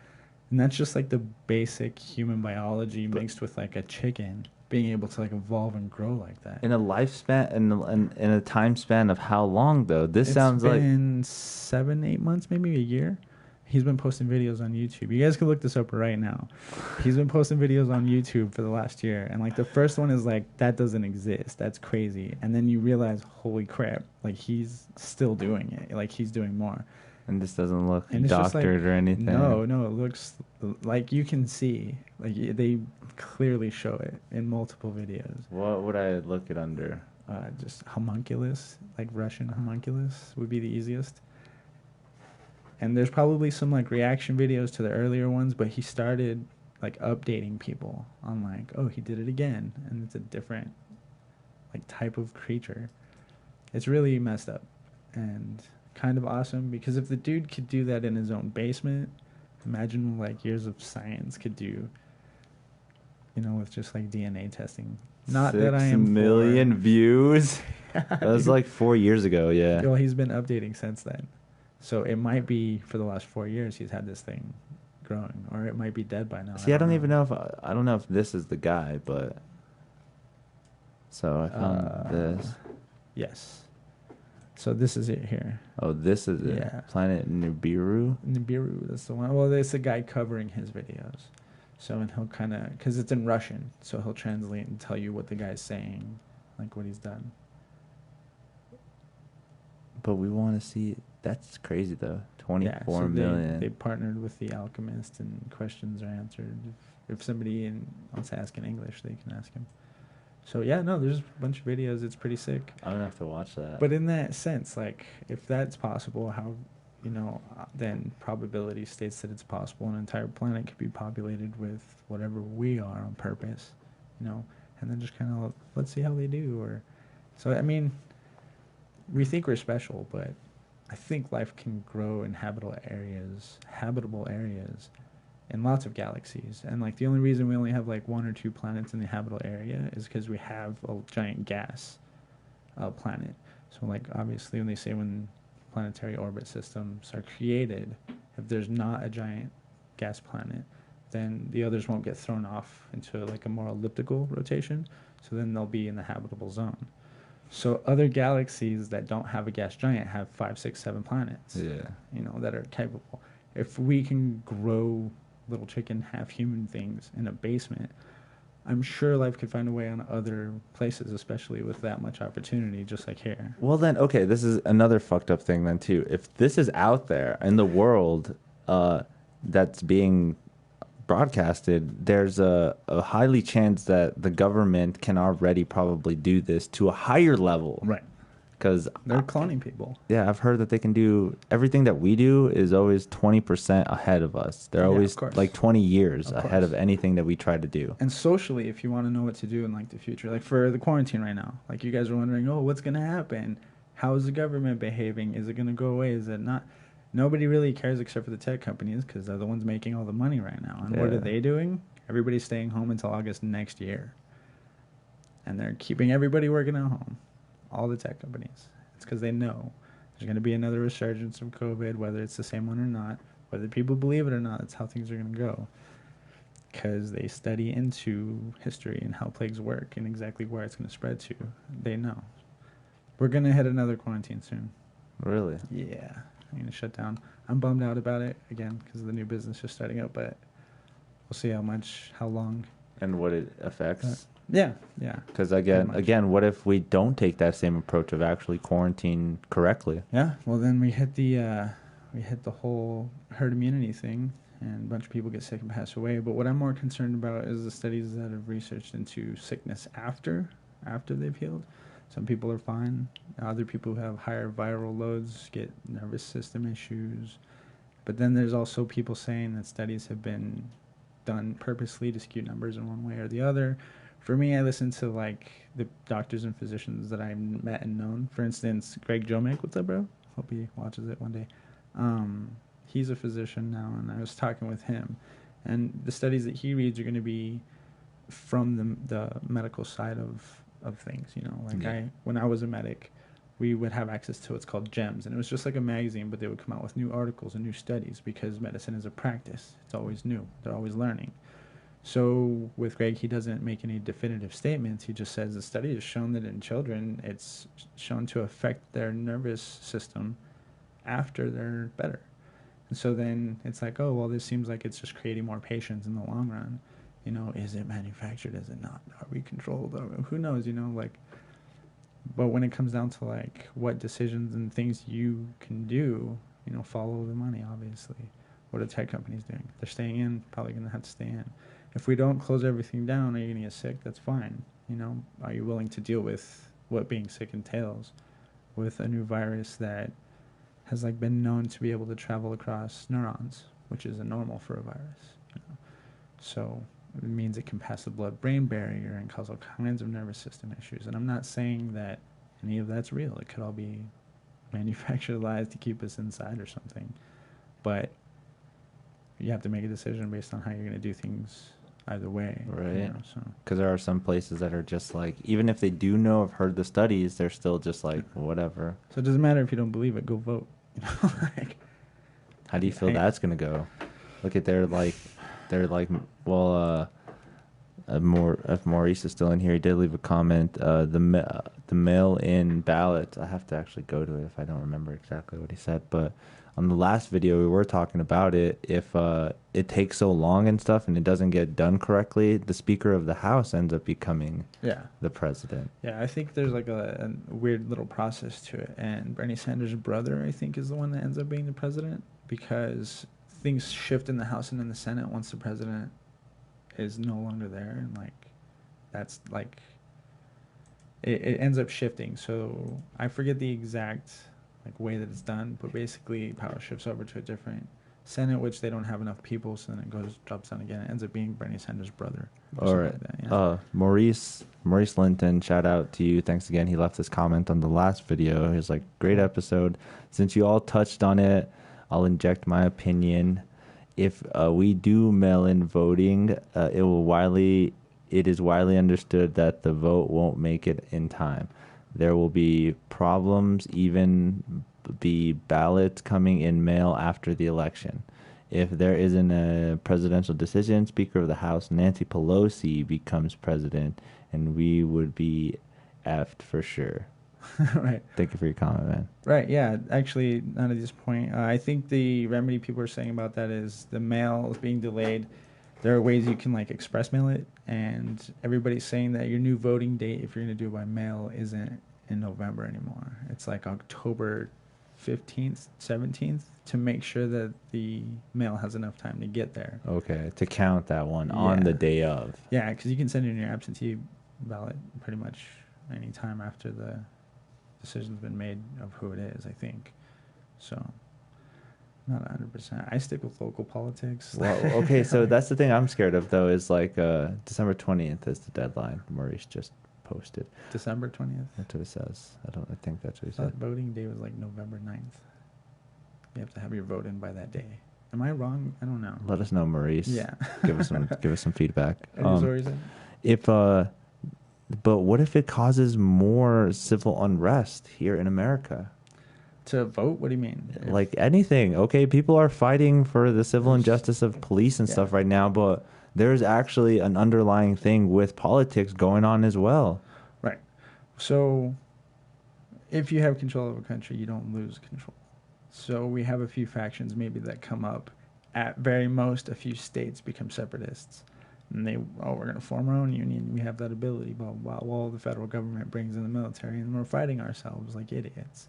And that's just like the basic human biology mixed with like a chicken being able to like evolve and grow like that. In a lifespan, in a time span of how long though? This sounds like... It's been 7-8 months, maybe a year. He's been posting videos on YouTube. You guys can look this up right now. He's been posting videos on YouTube for the last year. And like the first one is like, that doesn't exist. That's crazy. And then you realize, holy crap, like he's still doing it. Like he's doing more. And this doesn't look And doctored or anything. No, it looks like you can see. Like they clearly show it in multiple videos. What would I look it under? Just homunculus, like Russian homunculus would be the easiest. And there's probably some like reaction videos to the earlier ones, but he started like updating people on like, oh, he did it again, and it's a different like type of creature. It's really messed up and kind of awesome, because if the dude could do that in his own basement, imagine what like years of science could do, you know, with just like DNA testing. Not 6 that I am million views. That was like 4 years ago. Yeah. Well, he's been updating since then, so it might be for the last 4 years he's had this thing growing, or it might be dead by now. See, I don't even know if I don't know if this is the guy, but so I found this. Yes. So this is it here. Oh, this is it. Yeah. Planet Nibiru. Nibiru, that's the one. Well, it's the guy covering his videos. So, and he'll kind of, because it's in Russian, so he'll translate and tell you what the guy's saying, like what he's done. But we want to see. That's crazy though. 24 so million. They partnered with The Alchemist, and questions are answered. If somebody wants to ask in English, they can ask him. So yeah, no, there's a bunch of videos. It's pretty sick. I'm gonna have to watch that. But in that sense, like, if that's possible, how, you know, then probability states that it's possible an entire planet could be populated with whatever we are on purpose, you know, and then just kind of let's see how they do. Or, so I mean, we think we're special, but I think life can grow in habitable areas in lots of galaxies. And like the only reason we only have like 1 or 2 planets in the habitable area is because we have a giant gas planet. So like obviously when they say when planetary orbit systems are created, if there's not a giant gas planet, then the others won't get thrown off into like a more elliptical rotation. So then they'll be in the habitable zone. So other galaxies that don't have a gas giant have 5, 6, 7 planets. Yeah. You know, that are capable. If we can grow little chicken, half human things in a basement, I'm sure life could find a way on other places, especially with that much opportunity, just like here. Well, then, okay, this is another fucked up thing then, too. If this is out there in the world that's being broadcasted, there's a highly chance that the government can already probably do this to a higher level. Right. Because they're cloning people. Yeah, I've heard that they can do everything that we do is always 20% ahead of us. They're always like 20 years ahead of anything that we try to do. And socially, if you want to know what to do in like the future, like for the quarantine right now, like you guys are wondering, oh, what's going to happen? How is the government behaving? Is it going to go away? Is it not? Nobody really cares except for the tech companies because they're the ones making all the money right now. And what are they doing? Everybody's staying home until August next year. And they're keeping everybody working at home. All the tech companies. It's because they know there's going to be another resurgence of COVID, whether it's the same one or not, whether people believe it or not. That's how things are going to go. Because they study into history and how plagues work and exactly where it's going to spread to. They know. We're going to hit another quarantine soon. Really? Yeah. I'm going to shut down. I'm bummed out about it, again, because the new business is starting up, but we'll see how long. And what it affects. Yeah. Because again, what if we don't take that same approach of actually quarantine correctly? Yeah. Well, then we hit the whole herd immunity thing, and a bunch of people get sick and pass away. But what I'm more concerned about is the studies that have researched into sickness after they've healed. Some people are fine. Other people who have higher viral loads get nervous system issues. But then there's also people saying that studies have been done purposely to skew numbers in one way or the other. For me, I listen to like the doctors and physicians that I've met and known. For instance, Greg Jomick, what's up, bro? Hope he watches it one day. He's a physician now, and I was talking with him. And the studies that he reads are going to be from the medical side of things, you know. Like when I was a medic, we would have access to what's called GEMS, and it was just like a magazine, but they would come out with new articles and new studies because medicine is a practice. It's always new. They're always learning. So with Greg, he doesn't make any definitive statements. He just says the study has shown that in children, it's shown to affect their nervous system after they're better. And so then it's like, oh, well, this seems like it's just creating more patients in the long run. You know, is it manufactured? Is it not? Are we controlled? Who knows, you know, like, but when it comes down to like what decisions and things you can do, you know, follow the money, obviously. What are tech companies doing? They're staying in, probably going to have to stay in. If we don't close everything down, are you going to get sick? That's fine. You know, are you willing to deal with what being sick entails with a new virus that has like been known to be able to travel across neurons, which is a normal for a virus, you know? So it means it can pass the blood-brain barrier and cause all kinds of nervous system issues. And I'm not saying that any of that's real. It could all be manufactured lies to keep us inside or something. But you have to make a decision based on how you're going to do things either way. Right. You know, so. Because there are some places that are just like, even if they do know, have heard the studies, they're still just like, whatever. So it doesn't matter if you don't believe it, go vote. You know, like, how do you feel that's going to go? Look at they're like, well, if Maurice is still in here, he did leave a comment. The mail-in ballot, I have to actually go to it if I don't remember exactly what he said, but on the last video we were talking about it. If it takes so long and stuff and it doesn't get done correctly, the Speaker of the House ends up becoming the president. Yeah, I think there's like a weird little process to it, and Bernie Sanders' brother, I think, is the one that ends up being the president, because things shift in the House and in the Senate once the president is no longer there, and like that's like it ends up shifting. So I forget the exact like way that it's done, but basically power shifts over to a different Senate, which they don't have enough people, so then it drops down again. It ends up being Bernie Sanders' brother. All right. Like that, Maurice Linton, shout out to you. Thanks again. He left this comment on the last video. He was like, great episode. Since you all touched on it, I'll inject my opinion. If we do mail-in voting, it is widely understood that the vote won't make it in time. There will be problems, even be ballots coming in mail after the election. If there isn't a presidential decision, Speaker of the House Nancy Pelosi becomes president, and we would be effed for sure. Right. Thank you for your comment, man. Right, yeah. Actually, not at this point. I think the remedy people are saying about that is the mail is being delayed. There are ways you can, like, express mail it, and everybody's saying that your new voting date, if you're going to do it by mail, isn't in November anymore. It's like October 15th, 17th, to make sure that the mail has enough time to get there. Okay, to count that one on the day of. Yeah, because you can send in your absentee ballot pretty much any time after the decision's been made of who it is, I think. So, not 100%. I stick with local politics. Well, okay, so that's the thing I'm scared of, though, is like December 20th is the deadline. Maurice just posted. December 20th? That's what it says. I think that's what he I thought said. voting day was like November 9th. You have to have your vote in by that day. Am I wrong? I don't know. Let us know, Maurice. Yeah. give us some feedback. If But what if it causes more civil unrest here in America? to vote? What do you mean? Like anything. Okay, people are fighting for the civil injustice of police and stuff right now, but there's actually an underlying thing with politics going on as well. Right. So if you have control of a country, you don't lose control. So we have a few factions maybe that come up. At very most, a few states become separatists. And we're going to form our own union. We have that ability. But while the federal government brings in the military and we're fighting ourselves like idiots,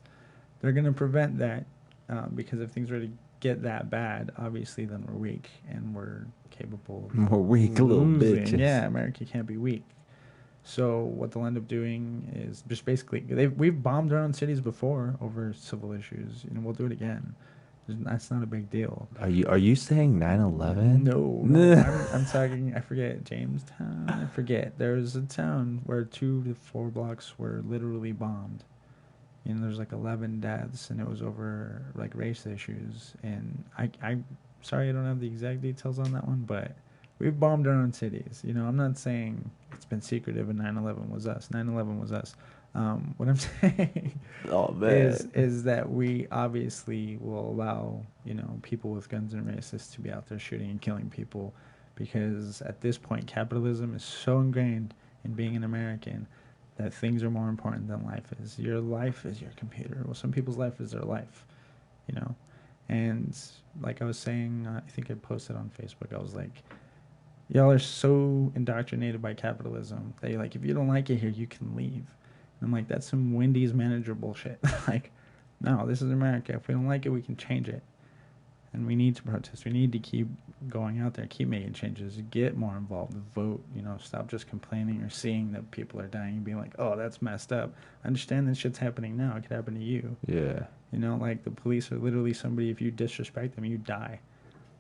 they're going to prevent that because if things were to get that bad, obviously then we're weak and we're capable of We're weak little bitches. Yeah, America can't be weak. So what they'll end up doing is just basically we've bombed our own cities before over civil issues. We'll do it again. That's not a big deal. Are you saying 9/11? No. I'm talking. I forget Jamestown. I forget. There's a town where 2 to 4 blocks were literally bombed. There's like 11 deaths, and it was over like race issues. And I'm sorry, I don't have the exact details on that one, but we've bombed our own cities. I'm not saying it's been secretive and 9/11 was us. 9/11 was us. What I'm saying is that we obviously will allow, people with guns and racists to be out there shooting and killing people because at this point capitalism is so ingrained in being an American that things are more important than life is. Your life is your computer. Well, some people's life is their life, And like I was saying, I think I posted on Facebook, I was like, y'all are so indoctrinated by capitalism that you're like, if you don't like it here, you can leave. I'm like, that's some Wendy's manager bullshit. Like, no, this is America. If we don't like it, we can change it. And we need to protest. We need to keep going out there, keep making changes, get more involved, vote, stop just complaining or seeing that people are dying and being like, oh, that's messed up. I understand this shit's happening now. It could happen to you. Yeah. Like the police are literally somebody, if you disrespect them, you die.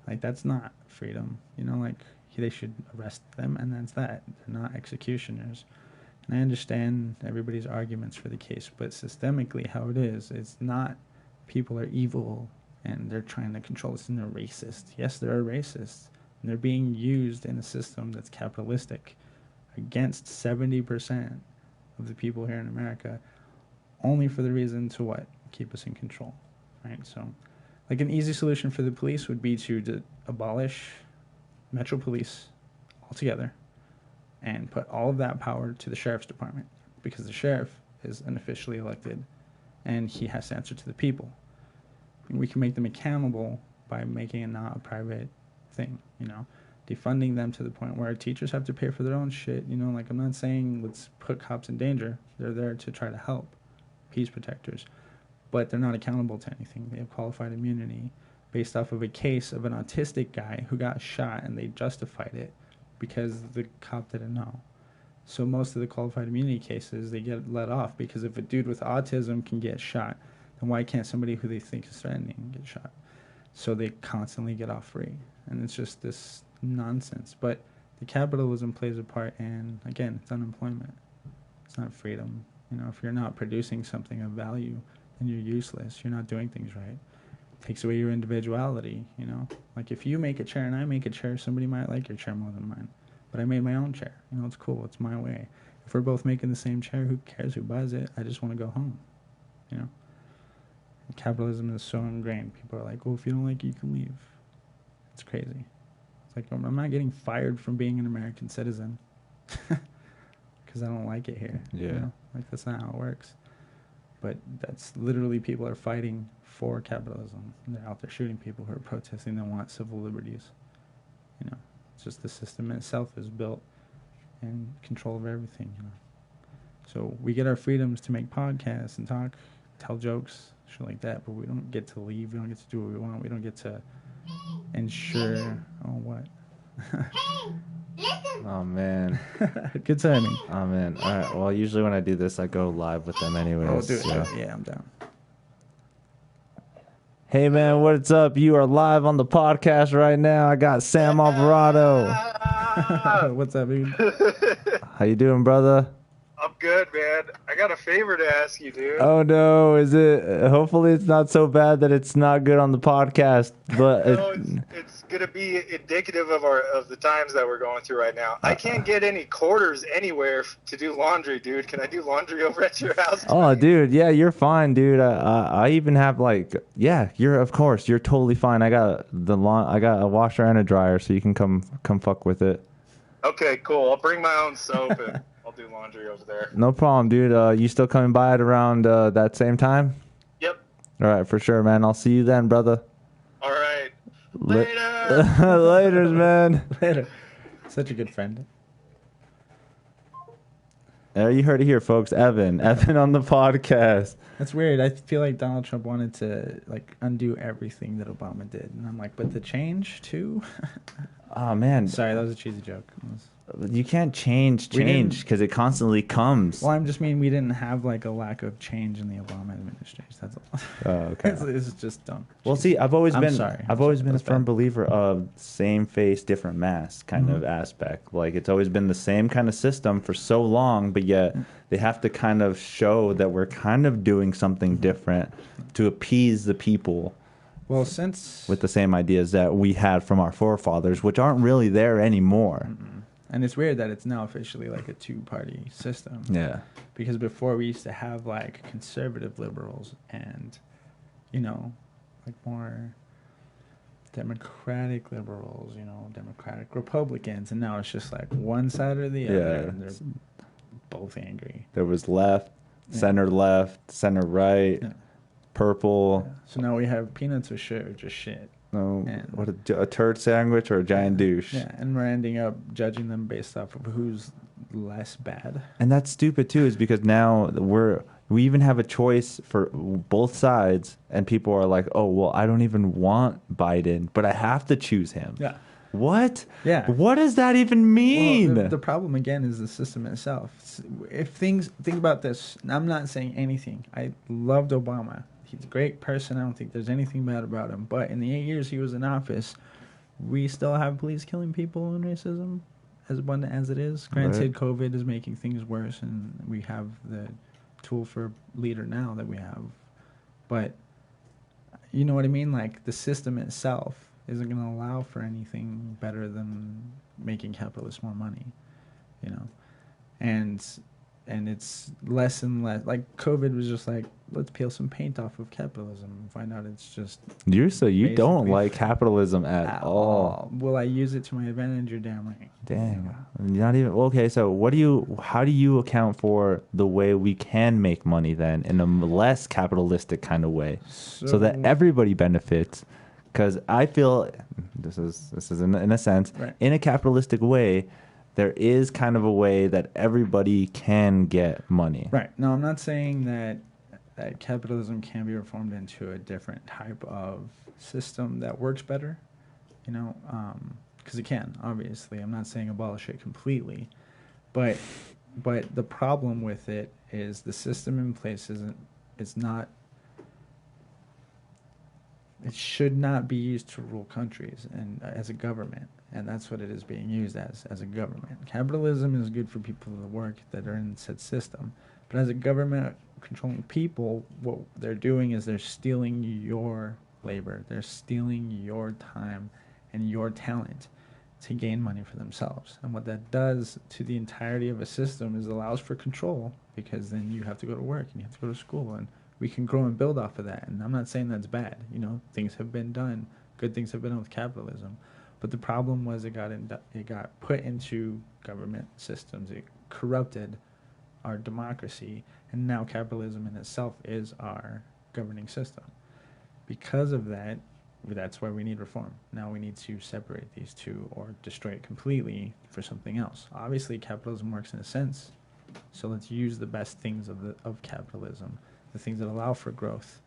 Like, that's not freedom. Like, they should arrest them, and that's that. They're not executioners. And I understand everybody's arguments for the case, but systemically how it is, it's not people are evil and they're trying to control us and they're racist. Yes, there are racists, and they're being used in a system that's capitalistic against 70% of the people here in America, only for the reason to what? Keep us in control, right? So, like, an easy solution for the police would be to abolish Metro Police altogether and put all of that power to the sheriff's department, because the sheriff is unofficially elected and he has to answer to the people. And we can make them accountable by making it not a private thing, defunding them to the point where teachers have to pay for their own shit. Like, I'm not saying let's put cops in danger. They're there to try to help, peace protectors, but they're not accountable to anything. They have qualified immunity based off of a case of an autistic guy who got shot, and they justified it because the cop didn't know. So most of the qualified immunity cases, they get let off because if a dude with autism can get shot, then why can't somebody who they think is threatening get shot? So they constantly get off free. And it's just this nonsense. But the capitalism plays a part, and again, it's unemployment. It's not freedom. If you're not producing something of value, then you're useless. You're not doing things right. It takes away your individuality, Like, if you make a chair and I make a chair, somebody might like your chair more than mine. But I made my own chair. It's cool. It's my way. If we're both making the same chair, who cares who buys it? I just want to go home, Capitalism is so ingrained. People are like, well, if you don't like it, you can leave. It's crazy. It's like I'm not getting fired from being an American citizen because I don't like it here. Yeah. You know? Like, that's not how it works. But that's literally, people are fighting for capitalism. And they're out there shooting people who are protesting that want civil liberties. You know, it's just the system itself is built in control of everything, you know. So we get our freedoms to make podcasts and talk, tell jokes, shit like that, but we don't get to leave. We don't get to do what we want. We don't get to ensure. Oh, what? Oh, man. Good timing. Oh, man. All right. Well, usually when I do this, I go live with them anyways. Oh, do it. So. Yeah, I'm down. Hey, man, what's up? You are live on the podcast right now. I got Sam Alvarado. What's up, dude? How you doing, brother? I'm good, man. I got a favor to ask you, dude. Oh, no. Is it? Hopefully it's not so bad that it's not good on the podcast. But No, it's gonna be indicative of the times that we're going through right now. I can't get any quarters anywhere to do laundry, dude. Can I do laundry over at your house tonight? Oh, dude, yeah, you're fine, dude. I even have of course, you're totally fine. I got a washer and a dryer, so you can come fuck with it. Okay, cool. I'll bring my own soap and I'll do laundry over there. No problem, dude. You still coming by at around that same time? Yep. All right, for sure, man. I'll see you then, brother. All right. Later. Later, man. Later. Such a good friend. You heard it here, folks. Evan on the podcast. That's weird. I feel like Donald Trump wanted to undo everything that Obama did, and I'm like, but the change too. Oh man, Sorry, that was a cheesy joke. You can't change because it constantly comes. Well, I'm just mean we didn't have a lack of change in the Obama administration. That's all. Oh, okay. It's just dumb. Well, see, I've always been a That's firm bad. believer of same face, different mask kind of aspect. Like, it's always been the same kind of system for so long, but yet they have to kind of show that we're kind of doing something different to appease the people. Well, since With the same ideas that we had from our forefathers, which aren't really there anymore. and it's weird that it's now officially a two-party system. Yeah. Because before we used to have conservative liberals and, more democratic liberals, democratic Republicans, and now it's just one side or the other, Yeah. and they're both angry. There was left, center right, Yeah. purple. Yeah. So now we have peanuts or shit or just shit. No, And- what a turd sandwich or a giant douche. Yeah, and we're ending up judging them based off of who's less bad. And that's stupid too, is because now we even have a choice for both sides, and people are like, oh, well, I don't even want Biden, but I have to choose him. Yeah. What? Yeah. What does that even mean? Well, the problem again is the system itself. Think about this. I'm not saying anything. I loved Obama. He's a great person. I don't think there's anything bad about him. But in the 8 years he was in office, we still have police killing people and racism as abundant as it is. Granted, COVID is making things worse, and we have the tool for leader now that we have. But you know what I mean? The system itself isn't going to allow for anything better than making capitalists more money, and it's less and less. COVID was just let's peel some paint off of capitalism and find out it's just You don't basically like capitalism at all. Will I use it to my advantage? You're damn right. Dang. Not even. Okay, so how do you account for the way we can make money then in a less capitalistic kind of way, so that everybody benefits? Because I feel this is in a sense, Right. in a capitalistic way, there is kind of a way that everybody can get money. Right. No, I'm not saying that capitalism can be reformed into a different type of system that works better, because it can, obviously. I'm not saying abolish it completely, but the problem with it is the system in place it should not be used to rule countries and as a government, and that's what it is being used as a government. Capitalism is good for people that work that are in said system, but as a government controlling people, what they're doing is they're stealing your labor, they're stealing your time and your talent to gain money for themselves. And what that does to the entirety of a system is allows for control, because then you have to go to work and you have to go to school, and we can grow and build off of that. And I'm not saying that's bad. Things have been done good things have been done with capitalism. But the problem was it got put into government systems. It corrupted our democracy, and now capitalism in itself is our governing system. Because of that, that's why we need reform. Now we need to separate these two or destroy it completely for something else. Obviously, capitalism works in a sense, so let's use the best things of capitalism, the things that allow for growth,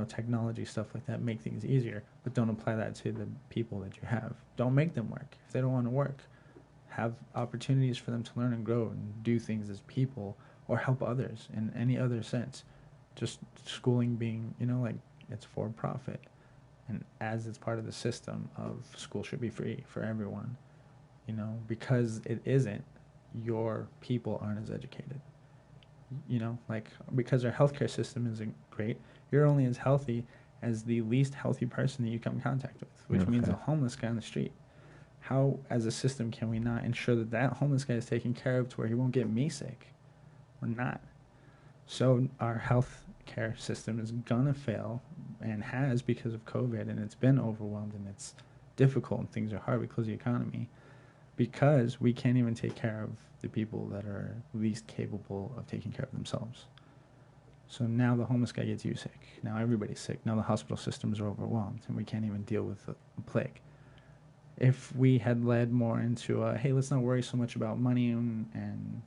technology, stuff like that, make things easier, but don't apply that to the people that you have. Don't make them work. If they don't want to work, have opportunities for them to learn and grow and do things as people or help others in any other sense. Just schooling being, it's for profit. And as it's part of the system of school should be free for everyone, because it isn't, your people aren't as educated. Because our healthcare system isn't great, you're only as healthy as the least healthy person that you come in contact with, which means a homeless guy on the street. How, as a system, can we not ensure that homeless guy is taken care of to where he won't get me sick? We're not. So our health care system is gonna fail, and has, because of COVID, and it's been overwhelmed, and it's difficult, and things are hard because of the economy, because we can't even take care of the people that are least capable of taking care of themselves. So now the homeless guy gets you sick. Now everybody's sick. Now the hospital systems are overwhelmed, and we can't even deal with the plague. If we had led more into, hey, let's not worry so much about money and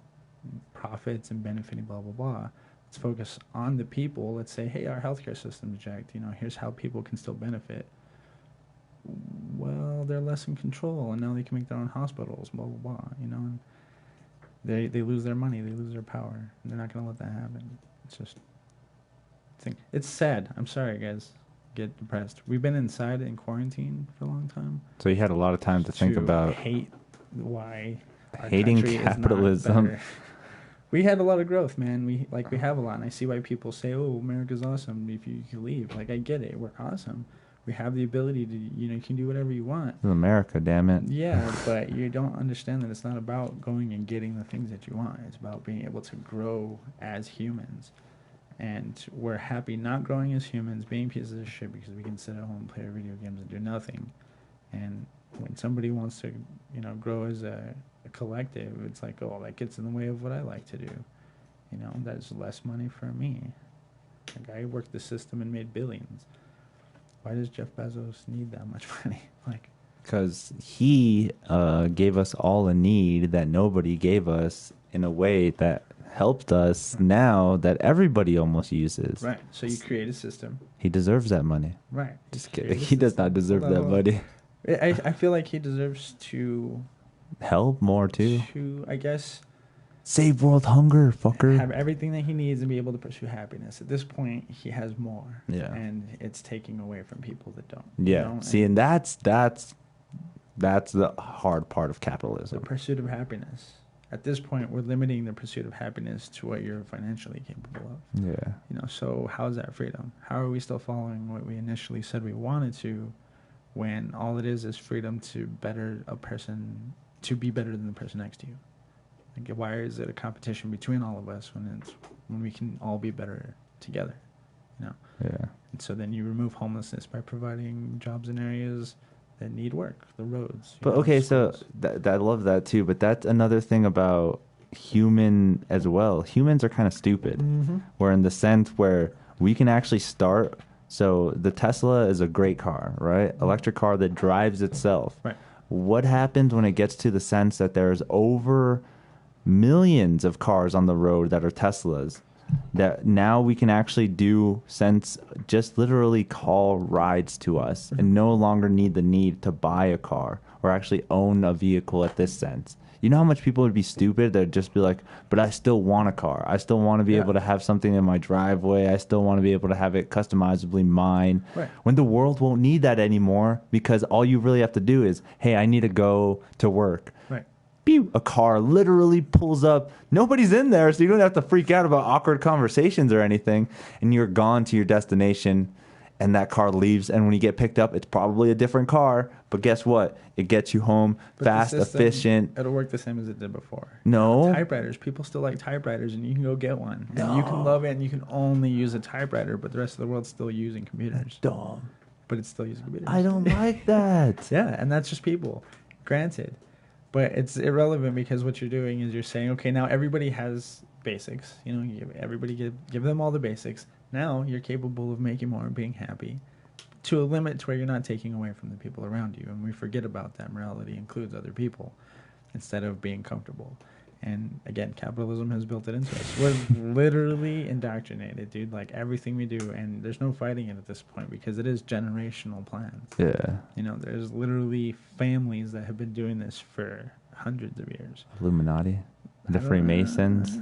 profits and benefiting, blah, blah, blah. Let's focus on the people. Let's say, hey, our healthcare system's jacked. Here's how people can still benefit. Well, they're less in control, and now they can make their own hospitals, blah, blah, blah, and they lose their money, they lose their power, and they're not going to let that happen. It's just, it's sad. I'm sorry, guys. Get depressed. We've been inside in quarantine for a long time. So you had a lot of time to think about hate why our hating country capitalism. is not better. We had a lot of growth, man. We have a lot, and I see why people say, "Oh, America's awesome." If you can leave, I get it. We're awesome. We have the ability to, you can do whatever you want. It's America, damn it. Yeah, but you don't understand that it's not about going and getting the things that you want. It's about being able to grow as humans. And we're happy not growing as humans, being pieces of shit because we can sit at home and play our video games and do nothing. And when somebody wants to, grow as a collective, it's like, oh, that gets in the way of what I like to do. That's less money for me. I worked the system and made billions. Why does Jeff Bezos need that much money? Because he gave us all a need that nobody gave us in a way that helped us now that everybody almost uses. Right. So you create a system. He deserves that money. Right. Just kidding. He does not deserve that money. I feel like he deserves to help more too. To, I guess, save world hunger, fucker. Have everything that he needs and be able to pursue happiness. At this point, he has more. Yeah. And it's taking away from people that don't. Yeah. See, and that's the hard part of capitalism. The pursuit of happiness. At this point, we're limiting the pursuit of happiness to what you're financially capable of. Yeah. So how is that freedom? How are we still following what we initially said we wanted to, when all it is freedom to better a person, to be better than the person next to you? Why is it a competition between all of us when we can all be better together? Yeah. And so then you remove homelessness by providing jobs in areas that need work, the roads. But okay, schools. So I love that too. But that's another thing about human as well. Humans are kind of stupid. Mm-hmm. Where in the sense where we can actually start. So the Tesla is a great car, right? Electric car that drives itself. Right. What happens when it gets to the sense that there's over millions of cars on the road that are Teslas? That now we can actually just literally call rides to us and no longer need to buy a car or actually own a vehicle at this sense. You know how much people would be stupid? They'd just be like, but I still want a car. I still want to be able to have something in my driveway. I still want to be able to have it customizably mine. Right. When the world won't need that anymore because all you really have to do is, hey, I need to go to work. Right. A car literally pulls up. Nobody's in there, so you don't have to freak out about awkward conversations or anything. And you're gone to your destination, and that car leaves. And when you get picked up, it's probably a different car. But guess what? It gets you home fast, efficient. It'll work the same as it did before. No. Typewriters. People still like typewriters, and you can go get one. No. And you can love it, and you can only use a typewriter, but the rest of the world's still using computers. Dumb. but it's still using computers. I don't like that. Yeah, and that's just people, granted. But it's irrelevant because what you're doing is you're saying, okay, now everybody has basics. You know, give them all the basics. Now you're capable of making more and being happy to a limit to where you're not taking away from the people around you. And we forget about that. Morality includes other people instead of being comfortable. And again, capitalism has built it into us. We're literally indoctrinated, dude. Like everything we do, and there's no fighting it at this point because it is generational plans. Yeah. You know, there's literally families that have been doing this for hundreds of years. Illuminati, the Freemasons,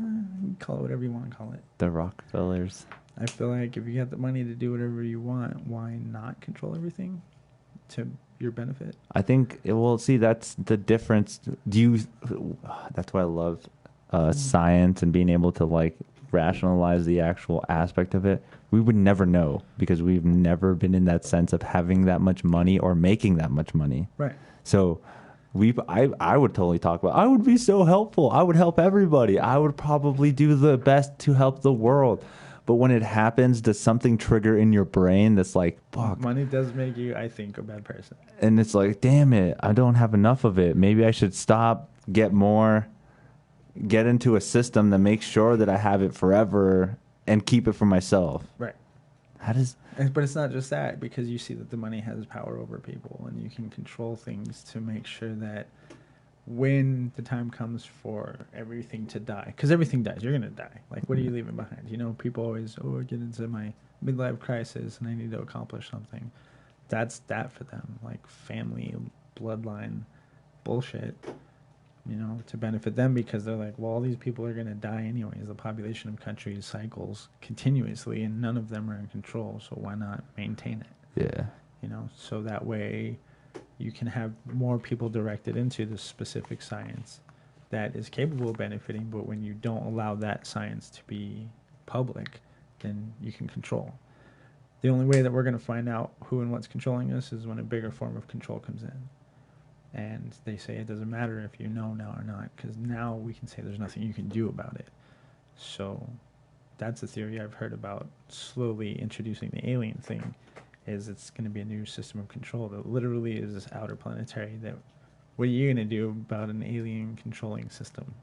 Call it whatever you want to call it. the Rockefellers. I feel like if you got the money to do whatever you want, why not control everything to your benefit? I think it will see that's the difference. That's why I love science and being able to like rationalize the actual aspect of it. We would never know because we've never been in that sense of having that much money or making that much money. Right. So I would totally talk about, I would be so helpful. I would help everybody. I would probably do the best to help the world. But when it happens, does something trigger in your brain that's like, fuck. Money does make you, I think, a bad person. And it's like, damn it, I don't have enough of it. Maybe I should stop, get more, get into a system that makes sure that I have it forever and keep it for myself. Right. But it's not just that, because you see that the money has power over people and you can control things to make sure that when the time comes for everything to die, because everything dies, you're going to die. Like, what are you leaving behind? You know, people always, I get into my midlife crisis and I need to accomplish something. That's that for them, like family, bloodline bullshit, you know, to benefit them because they're like, well, all these people are going to die anyways. The population of countries cycles continuously and none of them are in control. So why not maintain it? yeah, You know, so that way you can have more people directed into the specific science that is capable of benefiting, but when you don't allow that science to be public, then you can control. The only way that we're going to find out who and what's controlling us is when a bigger form of control comes in. And they say it doesn't matter if you know now or not, because now we can say there's nothing you can do about it. So that's a theory I've heard about slowly introducing the alien thing. Is it's going to be a new system of control that literally is this outer planetary that what are you going to do about an alien controlling system,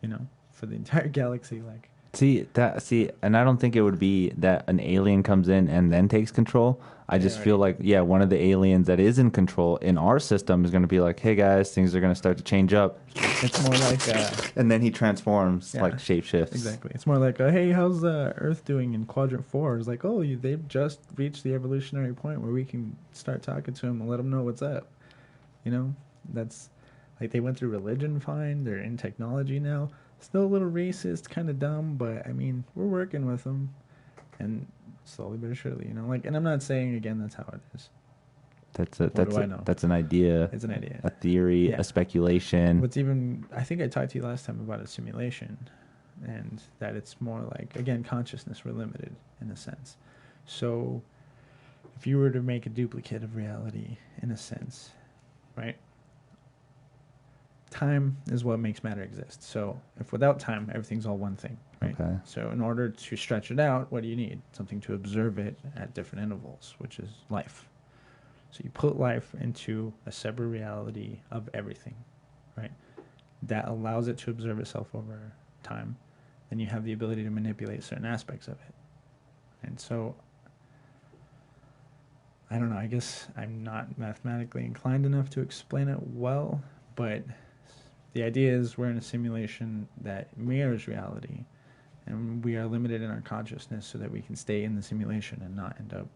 you know, for the entire galaxy? Like, and I don't think it would be that an alien comes in and then takes control. I just feel like, one of the aliens that is in control in our system is going to be like, hey guys, things are going to start to change up. It's more like and then he transforms, like shapeshifts. Exactly. It's more like, hey, how's Earth doing in Quadrant 4? It's like, they've just reached the evolutionary point where we can start talking to them and let them know what's up. You know, that's like they went through religion fine. They're in technology now. Still a little racist, kind of dumb, but I mean, we're working with them, and slowly but surely, you know. Like, and I'm not saying again that's how it is. That's an idea. It's an idea, a theory, a speculation. What's even, I think I talked to you last time about a simulation, and that it's more like, again, consciousness. We're limited in a sense. So, if you were to make a duplicate of reality, in a sense, right? Time is what makes matter exist. So if without time, everything's all one thing, right? Okay. So in order to stretch it out, what do you need? Something to observe it at different intervals, which is life. So you put life into a separate reality of everything, right? That allows it to observe itself over time. Then you have the ability to manipulate certain aspects of it. And so, I don't know, I guess I'm not mathematically inclined enough to explain it well, but the idea is we're in a simulation that mirrors reality, and we are limited in our consciousness so that we can stay in the simulation and not end up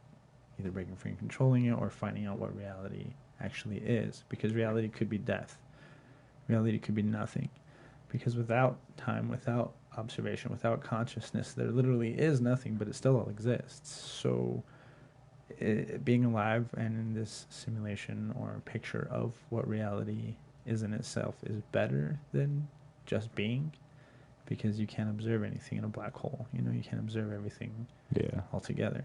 either breaking free and controlling it or finding out what reality actually is. Because reality could be death. Reality could be nothing. Because without time, without observation, without consciousness, there literally is nothing, but it still all exists. So being alive and in this simulation or picture of what reality is in itself is better than just being, because you can't observe anything in a black hole. You know, you can't observe everything altogether.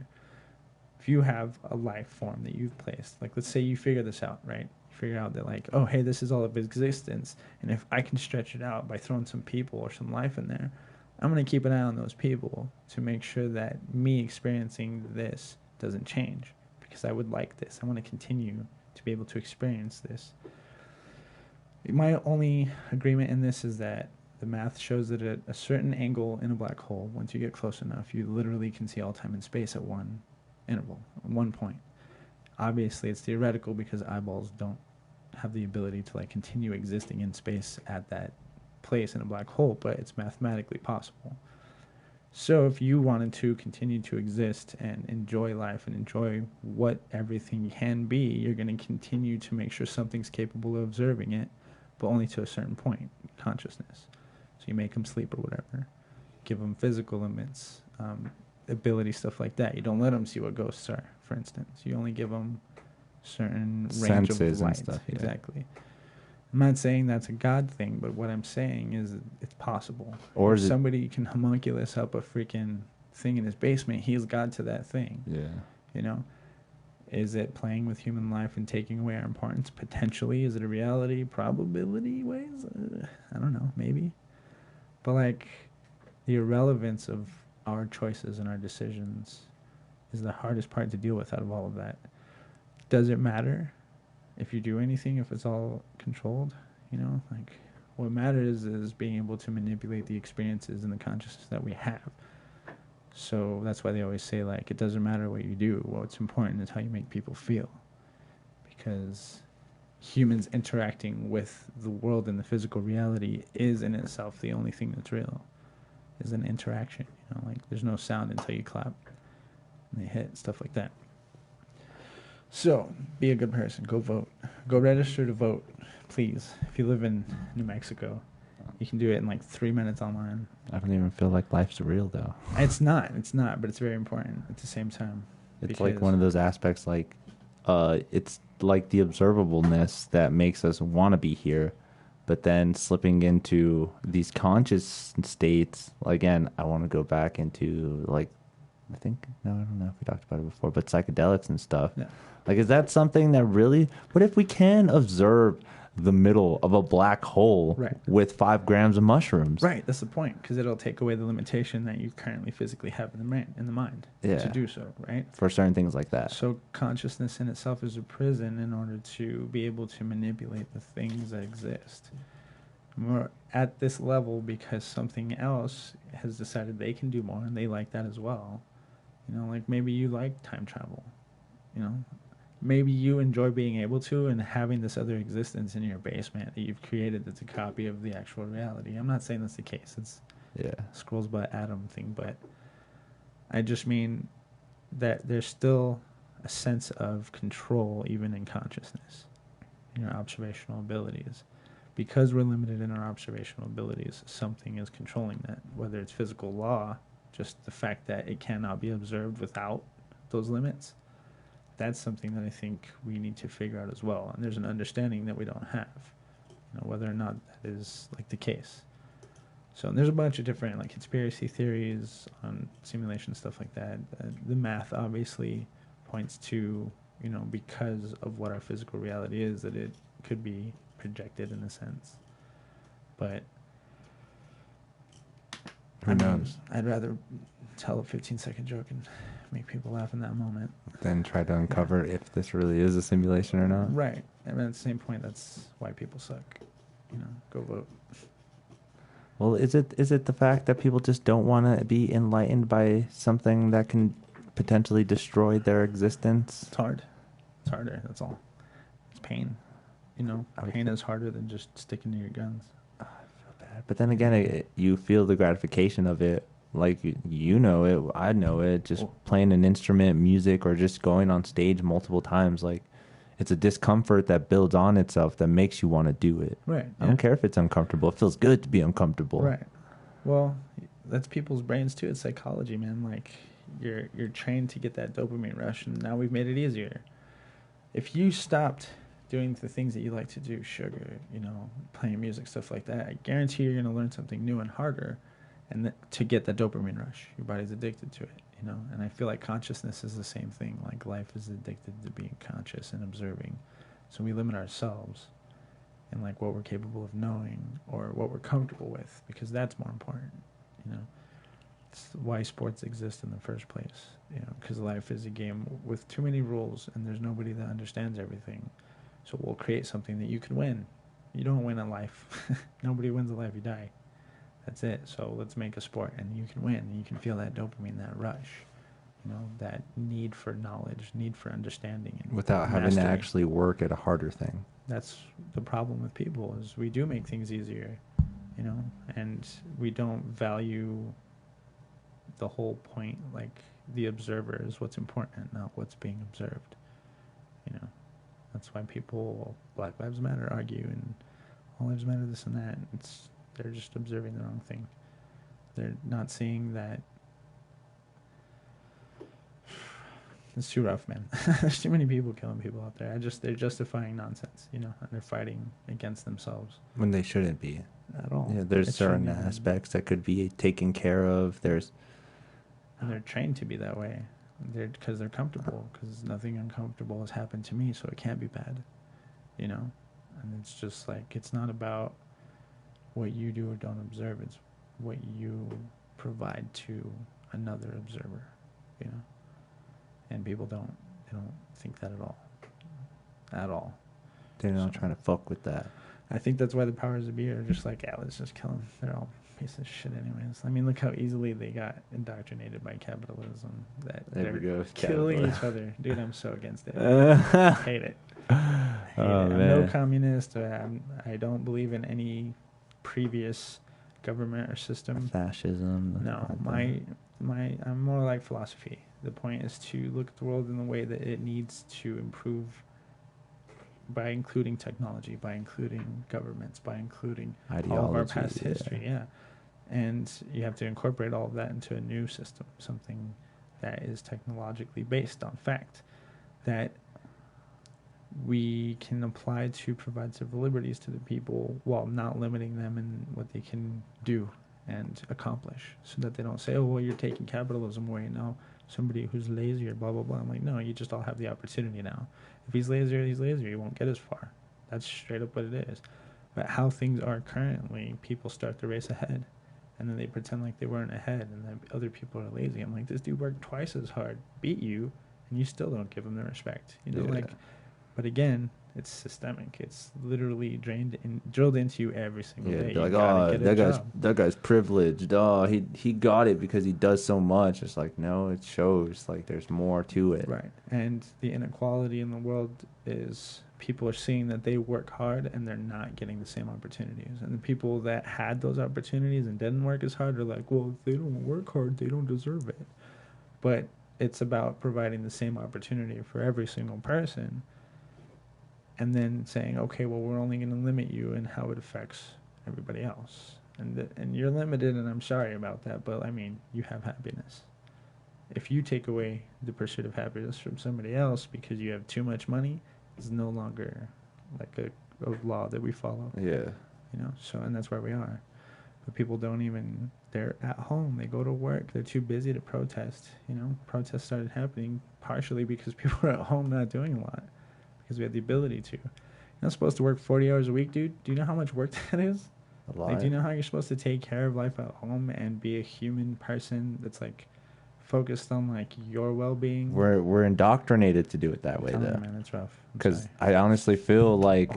If you have a life form that you've placed, like let's say you figure this out, right? You figure out that like, oh, hey, this is all of existence, and if I can stretch it out by throwing some people or some life in there, I'm going to keep an eye on those people to make sure that me experiencing this doesn't change. because I would like this. I want to continue to be able to experience this. My only agreement in this is that the math shows that at a certain angle in a black hole, once you get close enough, you literally can see all time and space at one interval, at one point. Obviously, it's theoretical because eyeballs don't have the ability to like continue existing in space at that place in a black hole, but it's mathematically possible. So if you wanted to continue to exist and enjoy life and enjoy what everything can be, you're going to continue to make sure something's capable of observing it, but only to a certain point, consciousness. So you make them sleep or whatever. Give them physical limits, ability, stuff like that. You don't let them see what ghosts are, for instance. You only give them certain range Senses of light. and stuff. Yeah. Exactly. I'm not saying that's a God thing, but what I'm saying is it's possible. Or if is somebody can homunculus up a freaking thing in his basement, he's God to that thing. Yeah. You know? Is it playing with human life and taking away our importance? Potentially. Is it a reality? Probability ways? I don't know. Maybe. But, like, the irrelevance of our choices and our decisions is the hardest part to deal with out of all of that. Does it matter if you do anything, if it's all controlled? You know, like, what matters is being able to manipulate the experiences and the consciousness that we have. So that's why they always say, like, it doesn't matter what you do. What's important is how you make people feel. Because humans interacting with the world and the physical reality is in itself the only thing that's real, is an interaction. You know, like, there's no sound until you clap and they hit, stuff like that. So, be a good person. Go vote. Go register to vote, please. If you live in New Mexico, you can do it in like 3 minutes online. I don't even feel like life's real, though. It's not, but it's very important at the same time. It's like one of those aspects, like, it's like the observableness that makes us want to be here, but then slipping into these conscious states. Again, I want to go back into, like, I don't know if we talked about it before, but psychedelics and stuff. Yeah. Like, is that something that really, what if we can observe the middle of a black hole Right. with 5 grams of mushrooms? Right, that's the point, because it'll take away the limitation that you currently physically have in the mind Yeah. to do so, right? For certain things like that. So consciousness in itself is a prison in order to be able to manipulate the things that exist. We're at this level because something else has decided they can do more, and they like that as well. You know, like maybe you like time travel, you know? Maybe you enjoy being able to and having this other existence in your basement that you've created that's a copy of the actual reality. I'm not saying that's the case. It's Scrolls by Adam thing, but I just mean that there's still a sense of control even in consciousness, in your observational abilities. Because we're limited in our observational abilities, something is controlling that, whether it's physical law, just the fact that it cannot be observed without those limits. That's something that I think we need to figure out as well. And there's an understanding that we don't have, you know, whether or not that is like the case. So there's a bunch of different like conspiracy theories on simulation, stuff like that. The math obviously points to, you know, because of what our physical reality is, that it could be projected in a sense. But who knows? I'd rather tell a 15-second joke and make people laugh in that moment. Then try to uncover if this really is a simulation or not. Right. I mean, at the same point, that's why people suck. You know, go vote. Well, is it the fact that people just don't want to be enlightened by something that can potentially destroy their existence? It's hard. It's harder. That's all. It's pain. You know, pain is harder than just sticking to your guns. I feel bad. But then again, you feel the gratification of it. Like, you know it, I know it, just playing an instrument, music, or just going on stage multiple times. Like, it's a discomfort that builds on itself that makes you want to do it. Right. I don't care if it's uncomfortable. It feels good to be uncomfortable. Right. Well, that's people's brains too. It's psychology, man. Like, you're trained to get that dopamine rush, and now we've made it easier. If you stopped doing the things that you like to do, sugar, you know, playing music, stuff like that, I guarantee you're going to learn something new and harder, and to get that dopamine rush. Your body's addicted to it, you know. And I feel like consciousness is the same thing. Like, life is addicted to being conscious and observing. So we limit ourselves in like what we're capable of knowing or what we're comfortable with, because that's more important, you know. It's why sports exist in the first place. You know, because life is a game with too many rules, and there's nobody that understands everything. So we'll create something that you can win. You don't win in life. Nobody wins in life. You die. That's it. So let's make a sport, and you can win. And you can feel that dopamine, that rush. You know, that need for knowledge, need for understanding, and without having to mastery. actually work at a harder thing. That's the problem with people, is we do make things easier, you know, and we don't value the whole point. Like, the observer is what's important, not what's being observed. You know, that's why people, Black Lives Matter, argue, and All Lives Matter, this and that. They're just observing the wrong thing. They're not seeing that. It's too rough, man. There's too many people killing people out there. They're justifying nonsense, you know, and they're fighting against themselves. When they shouldn't be. At all. Yeah, there's It certain shouldn't be. aspects that could be taken care of. And they're trained to be that way. Because they're comfortable. Because nothing uncomfortable has happened to me, so it can't be bad. You know? And it's just like, it's not about what you do or don't observe. It's what you provide to another observer, you know? And people don't think that at all. At all. They're not trying to fuck with that. I think that's why the powers that be are just like, yeah, let's just kill them. They're all pieces of shit anyways. I mean, look how easily they got indoctrinated by capitalism. That There we they're go. killing each other. Dude, I'm so against it. I hate it. I'm no communist. I don't believe in any previous government or system. Fascism. No, I'm more like philosophy. The point is to look at the world in the way that it needs to improve by including technology, by including governments, by including all of our past history. Yeah. And you have to incorporate all of that into a new system, something that is technologically based on fact, that we can apply to provide civil liberties to the people while not limiting them in what they can do and accomplish, so that they don't say, oh, well, you're taking capitalism away. No, somebody who's lazy or blah, blah, blah. I'm like, no, you just all have the opportunity now. If he's lazier, he's lazier. He won't get as far. That's straight up what it is. But how things are currently, people start the race ahead, and then they pretend like they weren't ahead, and then other people are lazy. I'm like, this dude worked twice as hard, beat you, and you still don't give him the respect. You know, like, but again, it's systemic. It's literally drilled into you every single day. Like, oh, that guy's privileged. Oh, he got it because he does so much. It's like, no, it shows like there's more to it. Right. And the inequality in the world is people are seeing that they work hard and they're not getting the same opportunities. And the people that had those opportunities and didn't work as hard are like, well, if they don't work hard, they don't deserve it. But it's about providing the same opportunity for every single person, and then saying, okay, well, we're only going to limit you in how it affects everybody else. And you're limited, and I'm sorry about that, but, I mean, you have happiness. If you take away the pursuit of happiness from somebody else because you have too much money, it's no longer like a law that we follow. Yeah. You know, so, and that's where we are. But people don't even, they're at home, they go to work, they're too busy to protest. You know, protests started happening partially because people were at home not doing a lot, because we had the ability to. You're not supposed to work 40 hours a week, dude. Do you know how much work that is? A lot. Like, do you know how you're supposed to take care of life at home and be a human person that's, like, focused on, like, your well-being? We're indoctrinated to do it that way, though. You, man, it's rough. Because I honestly feel like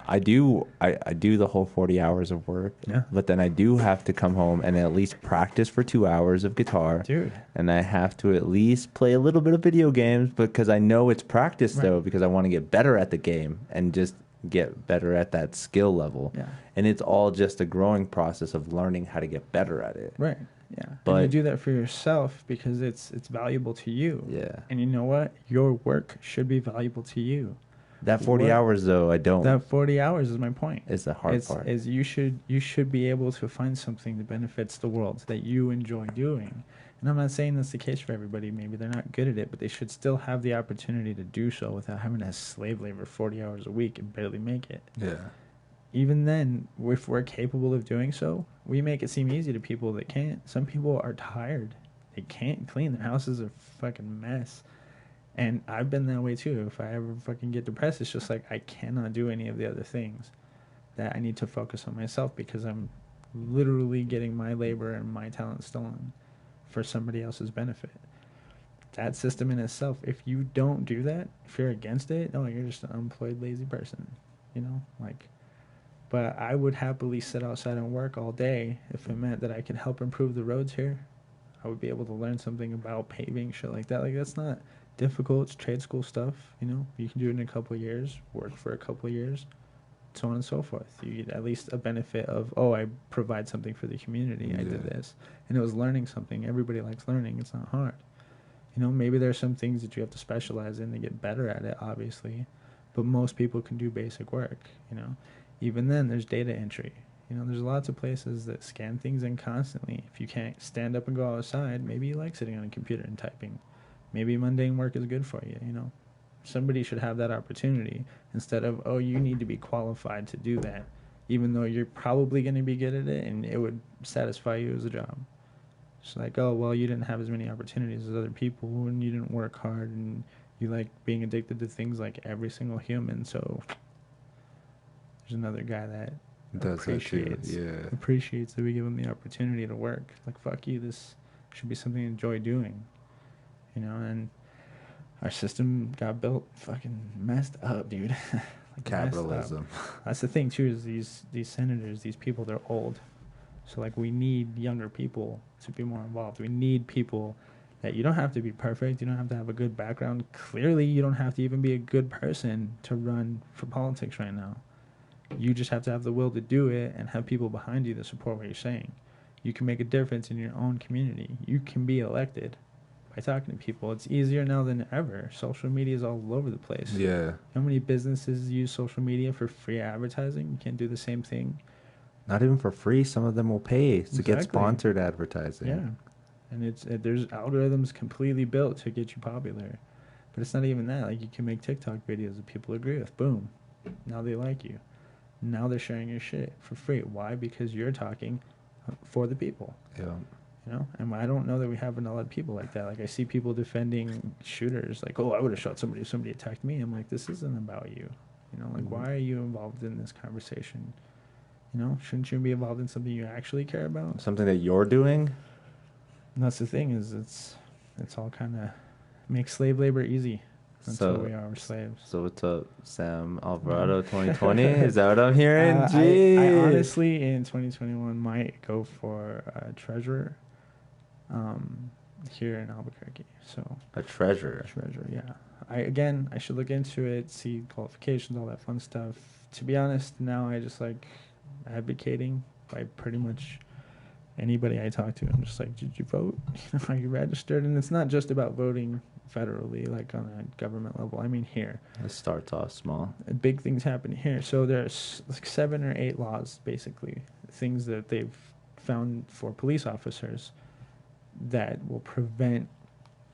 I do the whole 40 hours of work. Yeah. But then I do have to come home and at least practice for 2 hours of guitar. Dude. And I have to at least play a little bit of video games because I know it's practice, though, because I want to get better at the game and just get better at that skill level. Yeah. And it's all just a growing process of learning how to get better at it. Right. Yeah. But and you do that for yourself because it's valuable to you. Yeah. And you know what? Your work should be valuable to you. That 40 hours, though, I don't. That 40 hours is my point. It's the hard part. Is you should be able to find something that benefits the world that you enjoy doing. And I'm not saying that's the case for everybody. Maybe they're not good at it, but they should still have the opportunity to do so without having to slave labor 40 hours a week and barely make it. Yeah. Even then, if we're capable of doing so, we make it seem easy to people that can't. Some people are tired. They can't clean. Their house is a fucking mess. And I've been that way too. If I ever fucking get depressed, it's just like I cannot do any of the other things. That I need to focus on myself because I'm literally getting my labor and my talent stolen for somebody else's benefit. That system in itself, if you don't do that, if you're against it, no, you're just an unemployed, lazy person, you know, like. But I would happily sit outside and work all day if it meant that I could help improve the roads here. I would be able to learn something about paving, shit like that. Like, that's not difficult. It's trade school stuff, you know. You can do it in a couple of years, work for a couple of years, so on and so forth. You get at least a benefit of, oh, I provide something for the community. I did this. And it was learning something. Everybody likes learning. It's not hard. You know, maybe there are some things that you have to specialize in to get better at it, obviously. But most people can do basic work, you know. Even then, there's data entry. You know, there's lots of places that scan things in constantly. If you can't stand up and go outside, maybe you like sitting on a computer and typing. Maybe mundane work is good for you, you know. Somebody should have that opportunity instead of, oh, you need to be qualified to do that, even though you're probably going to be good at it and it would satisfy you as a job. It's like, oh, well, you didn't have as many opportunities as other people and you didn't work hard and you like being addicted to things like every single human, so there's another guy that appreciates that we give him the opportunity to work. Like, fuck you, this should be something you enjoy doing, you know. And our system got built fucking messed up, dude. Like, capitalism. That's the thing too, is these senators, these people, they're old. So like, we need younger people to be more involved. We need people that you don't have to be perfect. You don't have to have a good background. Clearly, you don't have to even be a good person to run for politics right now. You just have to have the will to do it and have people behind you that support what you're saying. You can make a difference in your own community. You can be elected by talking to people. It's easier now than ever. Social media is all over the place. Yeah. How many businesses use social media for free advertising? You can't do the same thing. Not even for free. Some of them will pay to get sponsored advertising. Yeah. And there's algorithms completely built to get you popular. But it's not even that. Like, you can make TikTok videos that people agree with. Boom. Now they like you. Now they're sharing your shit for free. Why? Because you're talking for the people. Yeah. You know? And I don't know that we have a lot of people like that. Like, I see people defending shooters. Like, oh, I would have shot somebody if somebody attacked me. I'm like, this isn't about you. You know, like, why are you involved in this conversation? You know, shouldn't you be involved in something you actually care about? Something that you're doing? And that's the thing, is it's all kind of makes slave labor easy. That's what we are, we're slaves. So what's up, Sam Alvarado 2020? Is that what I'm hearing? I honestly, in 2021, might go for treasurer here in Albuquerque. So a treasurer? Treasurer, yeah. I should look into it, see qualifications, all that fun stuff. To be honest, now I just like advocating by pretty much anybody I talk to. I'm just like, did you vote? Are you registered? And it's not just about voting federally, like on a government level. I mean, here. It starts off small. Big things happen here. So there's like 7 or 8 laws, basically, things that they've found for police officers that will prevent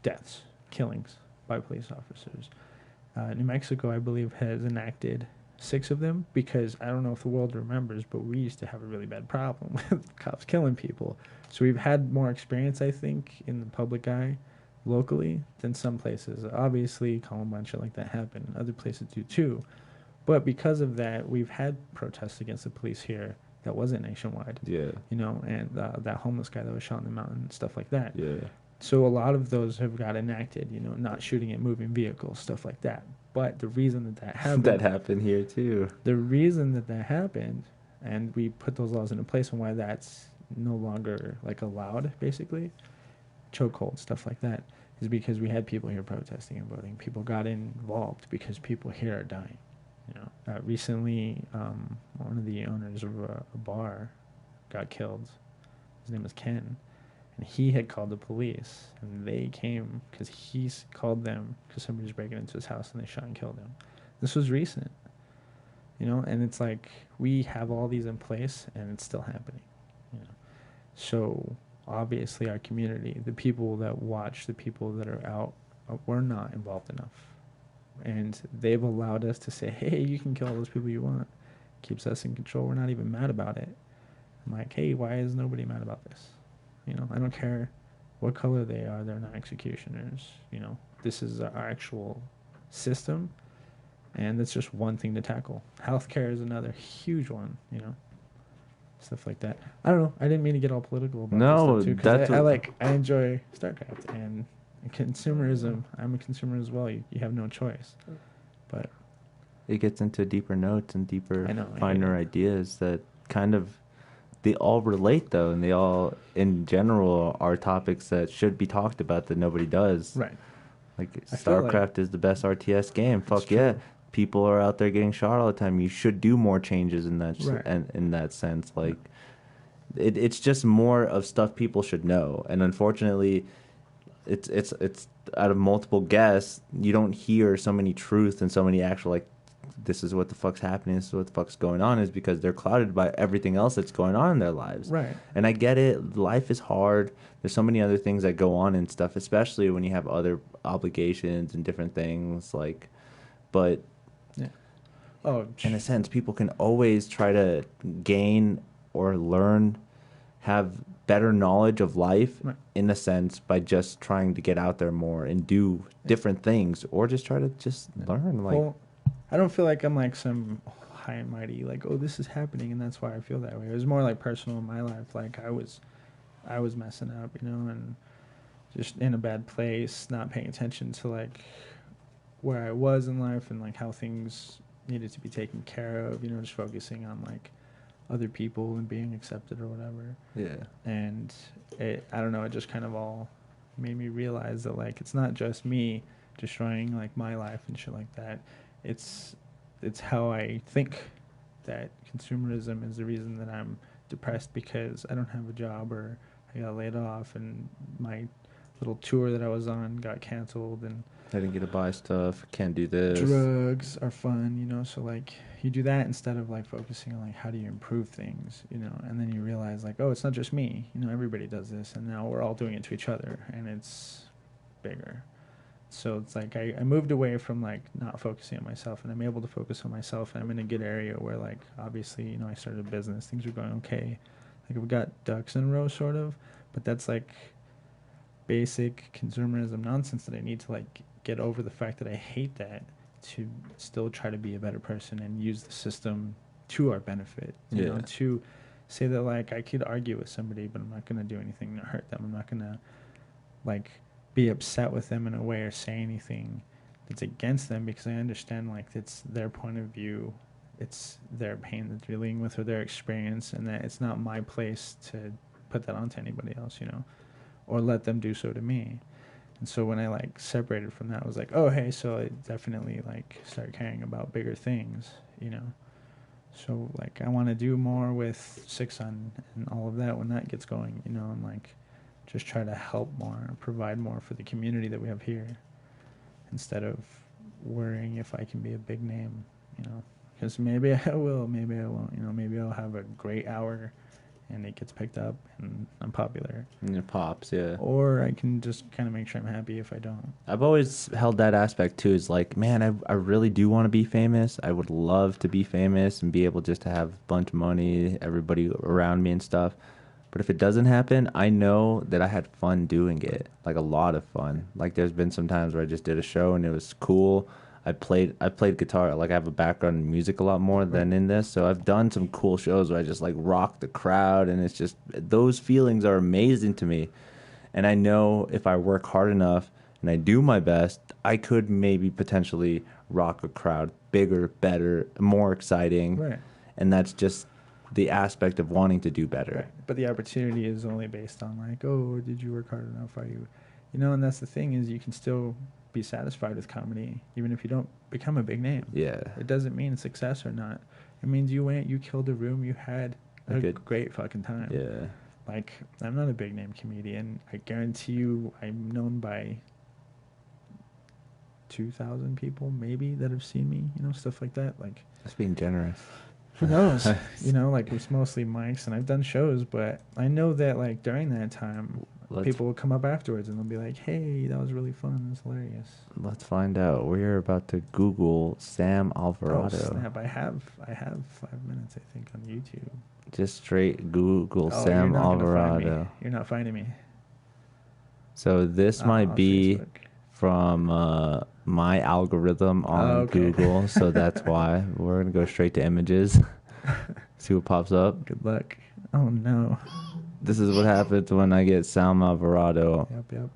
deaths, killings by police officers. New Mexico, I believe, has enacted 6 of them because I don't know if the world remembers, but we used to have a really bad problem with cops killing people. So we've had more experience, I think, in the public eye locally than some places. Obviously, Columbine, shit like that happened. Other places do too. But because of that, we've had protests against the police here that wasn't nationwide. Yeah. You know, and that homeless guy that was shot in the mountain and stuff like that. Yeah. So a lot of those have got enacted, you know, not shooting at moving vehicles, stuff like that. But the reason that happened... that happened here, too. The reason that happened, and we put those laws into place and why that's no longer, like, allowed, basically, chokehold, stuff like that, is because we had people here protesting and voting. People got involved because people here are dying, you know. Recently, one of the owners of a bar got killed. His name was Ken. And he had called the police, and they came because he called them because somebody was breaking into his house, and they shot and killed him. This was recent, you know, and it's like we have all these in place, and it's still happening, you know. So obviously our community, the people that watch, the people that are out, we're not involved enough. And they've allowed us to say, hey, you can kill all those people you want. Keeps us in control. We're not even mad about it. I'm like, hey, why is nobody mad about this? You know, I don't care what color they are. They're not executioners. You know, this is our actual system, and that's just one thing to tackle. Healthcare is another huge one, you know. stuff like that. I don't know. I didn't mean to get all political about No, this stuff too, that's because I enjoy StarCraft and consumerism. I'm a consumer as well. You have no choice. But it gets into deeper notes and deeper, I finer ideas that kind of, they all relate though, and they all, in general, are topics that should be talked about that nobody does. Right. Like I feel StarCraft is the best RTS game. Fuck yeah. true. People are out there getting shot all the time. You should do more changes in that Right. in that sense. Like it's just more of stuff people should know. And unfortunately, it's out of multiple guests, you don't hear so many truths and so many actual, like, this is what the fuck's happening, this is what the fuck's going on, is because they're clouded by everything else that's going on in their lives. Right. And I get it. Life is hard. There's so many other things that go on and stuff, especially when you have other obligations and different things, like, but Yeah. Oh, in a sense, people can always try to gain or learn, have better knowledge of life, Right. in a sense, by just trying to get out there more and do different things, or just try to just learn. Like, well, I don't feel like I'm like some high and mighty, like, oh, this is happening and that's why I feel that way. It was more like personal in my life. Like I was messing up, you know, and just in a bad place, not paying attention to like where I was in life and like how things needed to be taken care of, you know, just focusing on like other people and being accepted or whatever. yeah, And I don't know, it just kind of all made me realize that like it's not just me destroying like my life and shit like that. It's how I think that consumerism is the reason that I'm depressed, because I don't have a job or I got laid off and my little tour that I was on got canceled, and I didn't get to buy stuff, can't do this. drugs are fun, you know, so like you do that instead of like focusing on like how do you improve things, you know, and then you realize like, oh, it's not just me, you know, everybody does this, and now we're all doing it to each other and it's bigger. So it's like I moved away from like not focusing on myself, and I'm able to focus on myself, and I'm in a good area where like obviously, you know, I started a business, things are going okay, like we've got ducks in a row sort of, but that's like basic consumerism nonsense that I need to like get over the fact that I hate that, to still try to be a better person and use the system to our benefit, you know, to say that like I could argue with somebody, but I'm not going to do anything to hurt them. I'm not going to like be upset with them in a way or say anything that's against them, because I understand like it's their point of view, it's their pain that they're dealing with or their experience, and that it's not my place to put that onto anybody else, you know, or let them do so to me. And so when I like separated from that, I was like, oh, hey, so I definitely like start caring about bigger things, you know. So like I want to do more with Six On and all of that when that gets going, you know, and like just try to help more and provide more for the community that we have here, instead of worrying if I can be a big name, you know, because maybe I will, maybe I won't, you know, maybe I'll have a great hour and it gets picked up and I'm popular. And it pops, yeah. Or I can just kind of make sure I'm happy if I don't. I've always held that aspect too, is like, man, I really do want to be famous. I would love to be famous and be able just to have a bunch of money, everybody around me and stuff. But if it doesn't happen, I know that I had fun doing it, like a lot of fun. Like there's been some times where I just did a show and it was cool. I played guitar, like I have a background in music a lot more than in this. So I've done some cool shows where I just like rock the crowd, and it's just, those feelings are amazing to me. And I know if I work hard enough and I do my best, I could maybe potentially rock a crowd bigger, better, more exciting. Right. And that's just the aspect of wanting to do better. Right. But the opportunity is only based on like, oh, did you work hard enough? Are you, you know, and that's the thing, is you can still be satisfied with comedy even if you don't become a big name. Yeah. It doesn't mean success or not. It means you went, you killed a room, you had a great fucking time. Yeah. Like, I'm not a big name comedian. I guarantee you I'm known by 2,000 people maybe that have seen me, you know, stuff like that. Like, That's being generous. who knows? You know, like it's mostly mics, and I've done shows, but I know that like during that time, people will come up afterwards and they'll be like, "Hey, that was really fun. It's hilarious." Let's find out. We're about to Google Sam Alvarado. Oh snap! I have 5 minutes, I think, on YouTube. Just straight Google Oh, Sam you're not gonna find me. Alvarado. You're not finding me. So this might be Facebook. from my algorithm on okay. Google, so that's why we're gonna go straight to images. See what pops up. Good luck. Oh no. This is what happens when I get Sam Alvarado. Yep.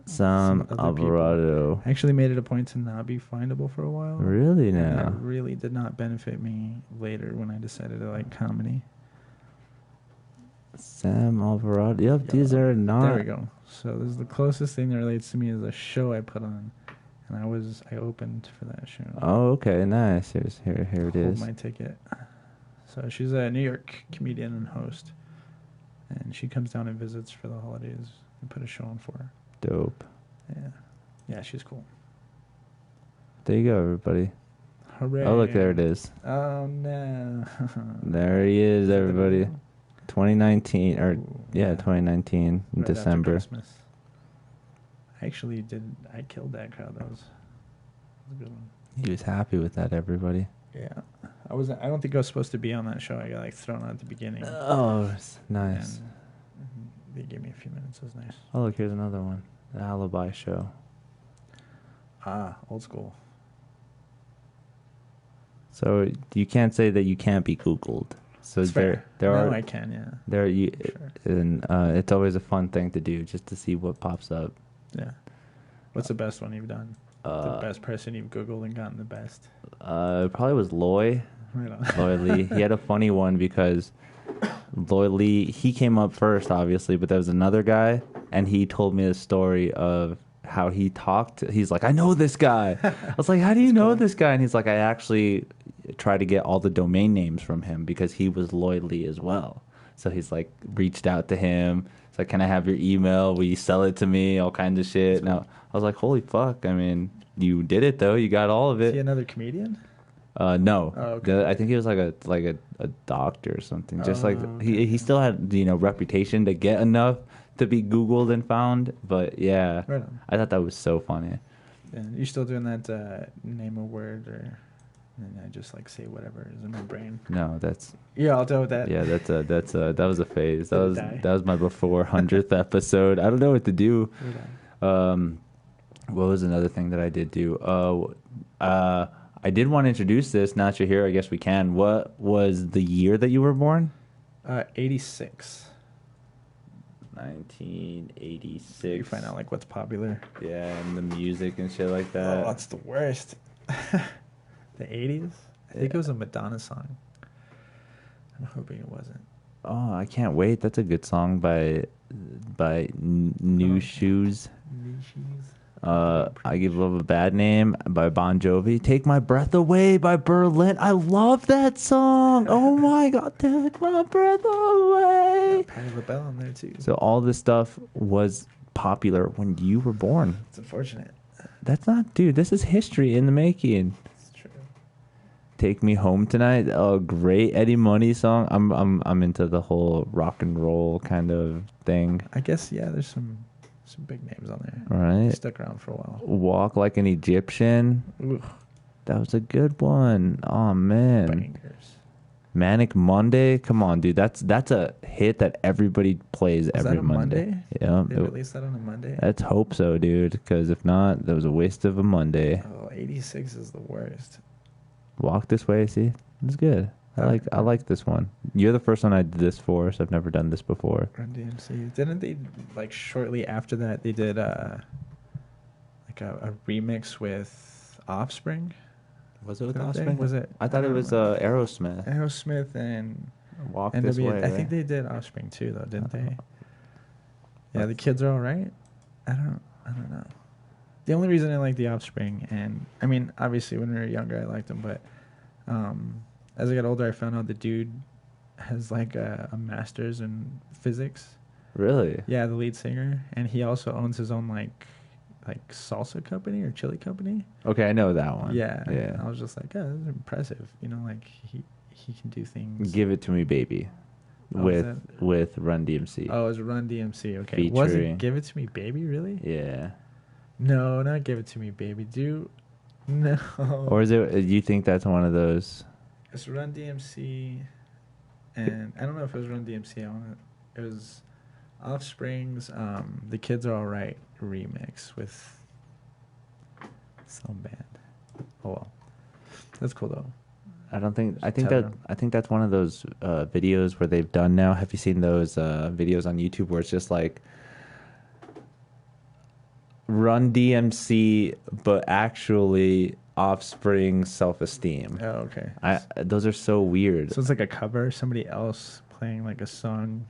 Sam Some other Alvarado. I actually made it a point to not be findable for a while. Really And that now? really did not benefit me later when I decided to like comedy. Sam Alvarado. Yep, these are not. There we go. So this is the closest thing that relates to me is a show I put on, and I opened for that show. Oh, okay, nice. Here it Hold is. my ticket. So she's a New York comedian and host, and she comes down and visits for the holidays. We put a show on for her. Dope. Yeah, she's cool. There you go, everybody. Hooray! Oh, look, there it is. Oh no! There he is, everybody. 2019, or Ooh, yeah, 2019 in Right after December. Christmas. I killed that crowd. That was a good one. He was happy with that, everybody. Yeah, I don't think I was supposed to be on that show. I got like thrown out at the beginning. Oh, it's nice. And they gave me a few minutes. It was nice. Oh, look, here's another one. The Alibi Show. Ah, old school. So you can't say that you can't be Googled. So It's fair. there No, are I can. Yeah. there you Sure. and it's always a fun thing to do just to see what pops up. Yeah. What's the best one you've done? The Uh, best person you've Googled and gotten the best. it probably was Loy. Right on. Loy Lee. He had a funny one because Loy Lee, he came up first, obviously, but there was another guy, and he told me a story of how he talked. He's like, I know this guy. I was like, how do you know this guy? And he's like, I actually tried to get all the domain names from him because he was Loy Lee as well. So he's like, reached out to him. It's like, can I have your email? Will you sell it to me? All kinds of shit. Now I was like, holy fuck. I mean, you did it though. You got all of Is it. he another comedian? No. Oh, okay. I think he was like a doctor or something. Just like okay. he still had reputation to get enough to be Googled and found. But yeah, Right on. I thought that was so funny. And you still doing that name a word or and I just like say whatever is in my brain. No, that's Yeah, I'll deal with that. yeah, that was a phase. Did it That was die? that was my before 100th episode. I don't know what to do. Right What was another thing that I did do? I did want to introduce this. Now that you're here, I guess we can. What was the year that you were born? 86. 1986. You find out like what's popular. Yeah, and the music and shit like that. Oh, that's the worst. The 80s? I think it was a Madonna song. I'm hoping it wasn't. Oh, I can't wait. That's a good song by New Shoes. I Give Love a Bad Name by Bon Jovi. Take My Breath Away by Berlin. I love that song. Oh my god, take my breath away. Patti LaBelle on there too. So all this stuff was popular when you were born. It's unfortunate. That's not, dude. This is history in the making. It's true. Take Me Home Tonight. Oh, great Eddie Money song. I'm into the whole rock and roll kind of thing. I guess yeah. There's some big names on there. Right. Stuck around for a while. Walk Like an Egyptian. Ugh. That was a good one. Oh man. Bangers. Manic Monday. Come on, dude. That's a hit that everybody plays Was every that a Monday. Monday? Yeah. They released that on a Monday? Let's hope so, dude. Because if not, that was a waste of a Monday. Oh, 86 is the worst. Walk This Way. See, it's good. I like this one. You're the first one I did this for, so I've never done this before. Run DMC. Didn't they, like, shortly after that, they did, like, a remix with Offspring? Was it with Didn't they? Offspring? Was it? I thought it don't was remember. Aerosmith. Aerosmith and Walk NWA. This Way. I think right? they did Offspring, too, though, didn't they? Yeah, the kids are all right. I don't know. The only reason I like the Offspring, and, I mean, obviously, when we were younger, I liked them, but, as I got older, I found out the dude has like a master's in physics. Really? Yeah, the lead singer, and he also owns his own like salsa company or chili company. Okay, I know that one. Yeah, Yeah. I was just like, oh, this is impressive. You know, like he can do things. Give It to Me, Baby. Oh, was with Run DMC. Oh, it was Run DMC. Okay, was it Featuring- Give It to Me, Baby? Really? Yeah. No, not Give It to Me, Baby. No. Or is it? Do you think that's one of those? It's Run DMC, and I don't know if it was Run DMC. It was Offspring's "The Kids Are Alright" remix with some band. Oh well, that's cool though. I don't think. I think tether that. 'em. I think that's one of those videos where they've done now. Have you seen those videos on YouTube where it's just like Run DMC, but actually Offspring Self Esteem. Oh, okay. Those are so weird. So it's like a cover, somebody else playing like a song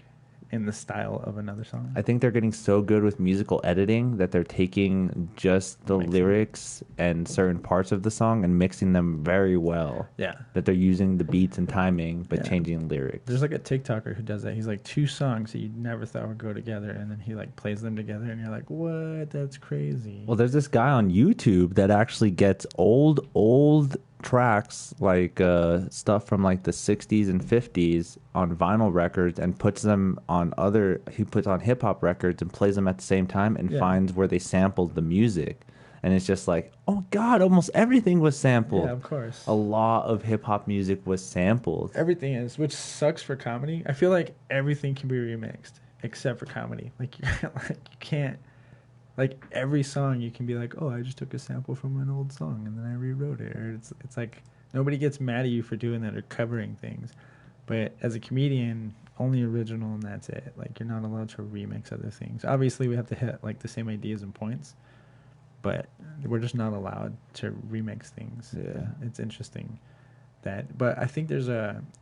in the style of another song. I think they're getting so good with musical editing that they're taking just the lyrics and certain parts of the song and mixing them very well. Yeah. That they're using the beats and timing, but changing lyrics. There's like a TikToker who does that. He's like 2 songs that you never thought would go together, and then he like plays them together, and you're like, what? That's crazy. Well, there's this guy on YouTube that actually gets old tracks, like stuff from like the 60s and 50s on vinyl records and puts them on he puts on hip hop records and plays them at the same time and finds where they sampled the music. And it's just like, oh God, almost everything was sampled. Yeah, of course. A lot of hip hop music was sampled. Everything is, which sucks for comedy. I feel like everything can be remixed except for comedy. Like, you can't. Like, every song you can be like, oh, I just took a sample from an old song and then I rewrote it. Or it's like, nobody gets mad at you for doing that or covering things. But as a comedian, only original and that's it. Like, you're not allowed to remix other things. Obviously, we have to hit, like, the same ideas and points. But we're just not allowed to remix things. Yeah. It's interesting that. But I think there's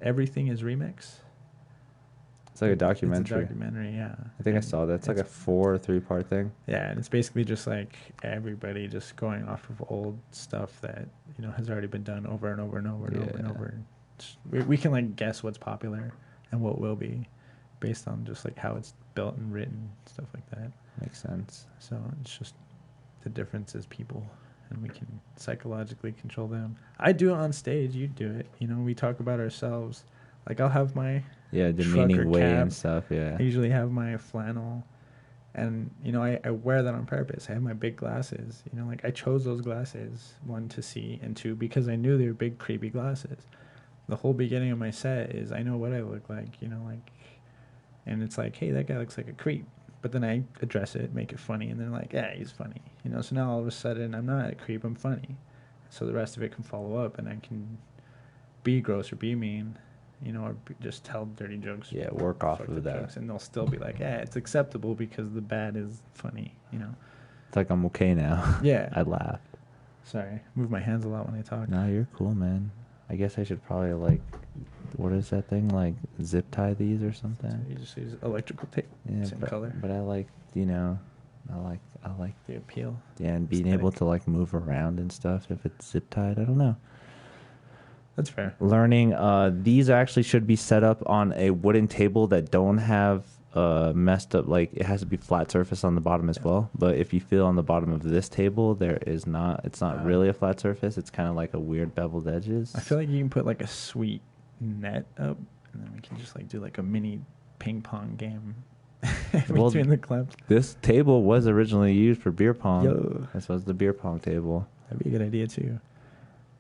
everything is remix. It's like a documentary. It's a documentary, yeah. I think I saw that. It's like a 4 or 3-part thing. Yeah, and it's basically just like everybody just going off of old stuff that, you know, has already been done over and over and over and over and over. We can like guess what's popular and what will be based on just like how it's built and written, stuff like that. Makes sense. So it's just the difference is people, and we can psychologically control them. I do it on stage. You do it. You know, we talk about ourselves. Like, I'll have my demeaning way cap. and stuff. Yeah. I usually have my flannel, and you know, I wear that on purpose. I have my big glasses. You know, like I chose those glasses, 1 to see, and 2 because I knew they were big creepy glasses. The whole beginning of my set is I know what I look like. You know, like, and it's like, hey, that guy looks like a creep. But then I address it, make it funny, and then like, yeah, he's funny. You know, so now all of a sudden I'm not a creep, I'm funny. So the rest of it can follow up, and I can be gross or be mean, you know, or just tell dirty jokes. Yeah, work off of that. Jokes, and they'll still be like, yeah, it's acceptable because the bad is funny, you know. It's like I'm okay now. Yeah. I laughed. Sorry, move my hands a lot when I talk. No, you're cool, man. I guess I should probably like, what is that thing, like zip tie these or something? So you just use electrical tape, same color. But I like, you know, I like the appeal. Yeah, and being able to like move around and stuff if it's zip tied. I don't know. That's fair. Learning, these actually should be set up on a wooden table that don't have messed up, like it has to be flat surface on the bottom as well. But if you feel on the bottom of this table, it's not really a flat surface. It's kind of like a weird beveled edges. I feel like you can put like a sweet net up, and then we can just like do like a mini ping pong game between the clubs. This table was originally used for beer pong. Yo. This was the beer pong table. That'd be a good idea too.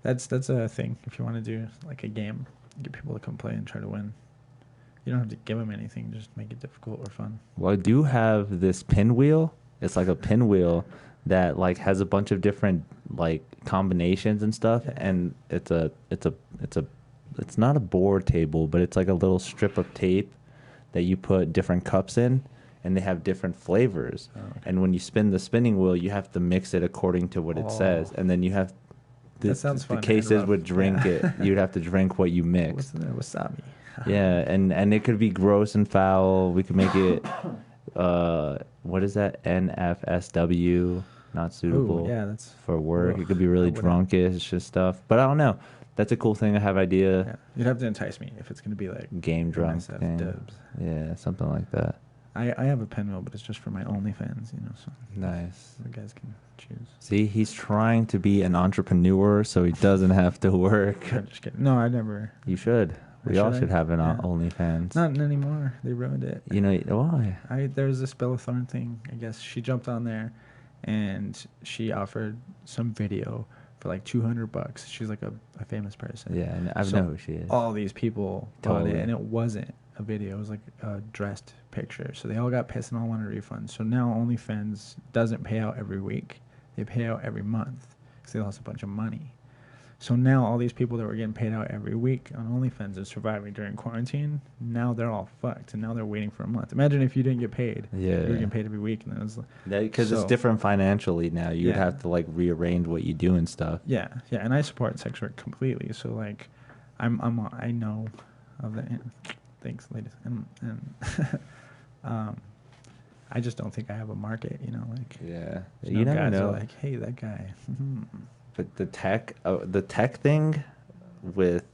That's a thing. If you want to do like a game, get people to come play and try to win. You don't have to give them anything. Just make it difficult or fun. Well, I do have this pinwheel. It's like a pinwheel that like has a bunch of different like combinations and stuff. Yeah. And it's not a board table, but it's like a little strip of tape that you put different cups in, and they have different flavors. Oh, okay. And when you spin the spinning wheel, you have to mix it according to what it says, and then you have. That sounds fun. The cases would drink it. You'd have to drink what you mix. What's in there? Wasabi. Yeah, and it could be gross and foul. We could make it, what is that? NFSW, not suitable. Ooh, yeah, that's for work. It could be really drunkish and stuff. But I don't know. That's a cool thing. I have idea. Yeah. You'd have to entice me if it's going to be like game drunk thing. Dubs. Yeah, something like that. I have a pinwheel, but it's just for my OnlyFans, you know. So nice. The guys can choose. See, he's trying to be an entrepreneur, so he doesn't have to work. I'm just kidding. No, I never. You should. We all should have an OnlyFans. Not anymore. They ruined it. You know why? There was this Bella Thorne thing. I guess she jumped on there, and she offered some video for like $200. She's like a famous person. Yeah, and I know who she is. All these people bought it, and it wasn't a video. It was like a dressed picture. So they all got pissed and all wanted a refund. So now OnlyFans doesn't pay out every week. They pay out every month because they lost a bunch of money. So now all these people that were getting paid out every week on OnlyFans and surviving during quarantine, now they're all fucked, and now they're waiting for a month. Imagine if you didn't get paid. Yeah. You were getting paid every week, and it was Because it's different financially now. You'd Yeah. have to like rearrange what you do and stuff. Yeah, and I support sex work completely. So like, I know of the thanks, ladies, and I just don't think I have a market. You know, like You never guys know. are like, hey, that guy. But the tech thing with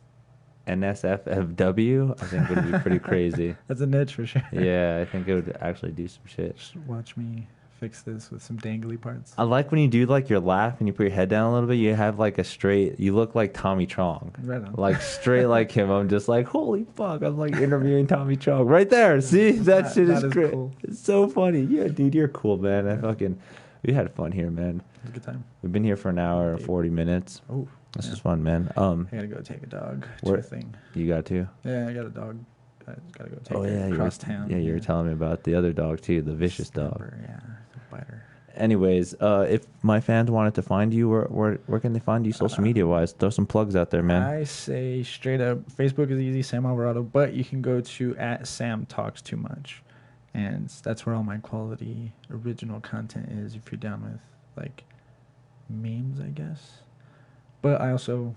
NSFW, I think would be pretty crazy. That's a niche for sure. Yeah, I think it would actually do some shit. Just watch me fix this with some dangly parts. I like when you do like your laugh and you put your head down a little bit. You have like you look like Tommy Chong, Right on. like straight like him. I'm just like, holy fuck! I'm like interviewing Tommy Chong right there. See, that shit is great. Cool. It's so funny. Yeah, dude, you're cool, man. We had fun here, man. It was a good time. We've been here for an hour and 40 minutes. Oh, This is fun, man. I gotta go take a dog to a thing. You got to? Yeah, I got a dog. I gotta go take Oh her yeah, across town. Yeah, you were telling me about the other dog too, the vicious dog. Snapper, yeah, the biter. Anyways, if my fans wanted to find you, where can they find you social media wise? Throw some plugs out there, man. I say straight up, Facebook is easy, Sam Alvarado, but you can go to @SamTalksTooMuch, and that's where all my quality original content is. If you're down with like memes, I guess. But I also,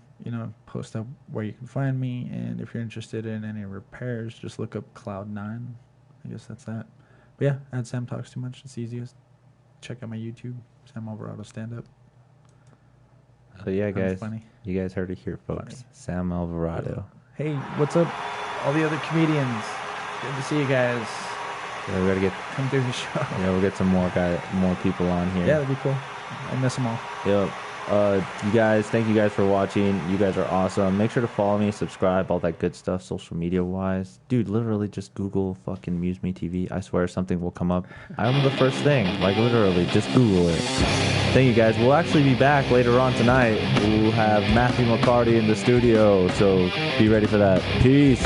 post up where you can find me, and if you're interested in any repairs, just look up Cloud9. I guess that's that. But yeah, @Sam Talks Too Much. It's the easiest. Check out my YouTube, Sam Alvarado Stand Up. So yeah, guys, funny. you guys heard it here, folks. Funny. Sam Alvarado. Hey, what's up, all the other comedians? Good to see you guys. Yeah, we gotta Come through the show. we'll get some more people on here. Yeah, that'd be cool. I miss them all. Yep. Thank you guys for watching. You guys are awesome. Make sure to follow me, subscribe, all that good stuff, social media wise. Dude, literally just Google fucking MuseMe TV. I swear something will come up. I'm the first thing. Like literally, just Google it. Thank you guys. We'll actually be back later on tonight. We'll have Matthew McCarty in the studio, so be ready for that. Peace.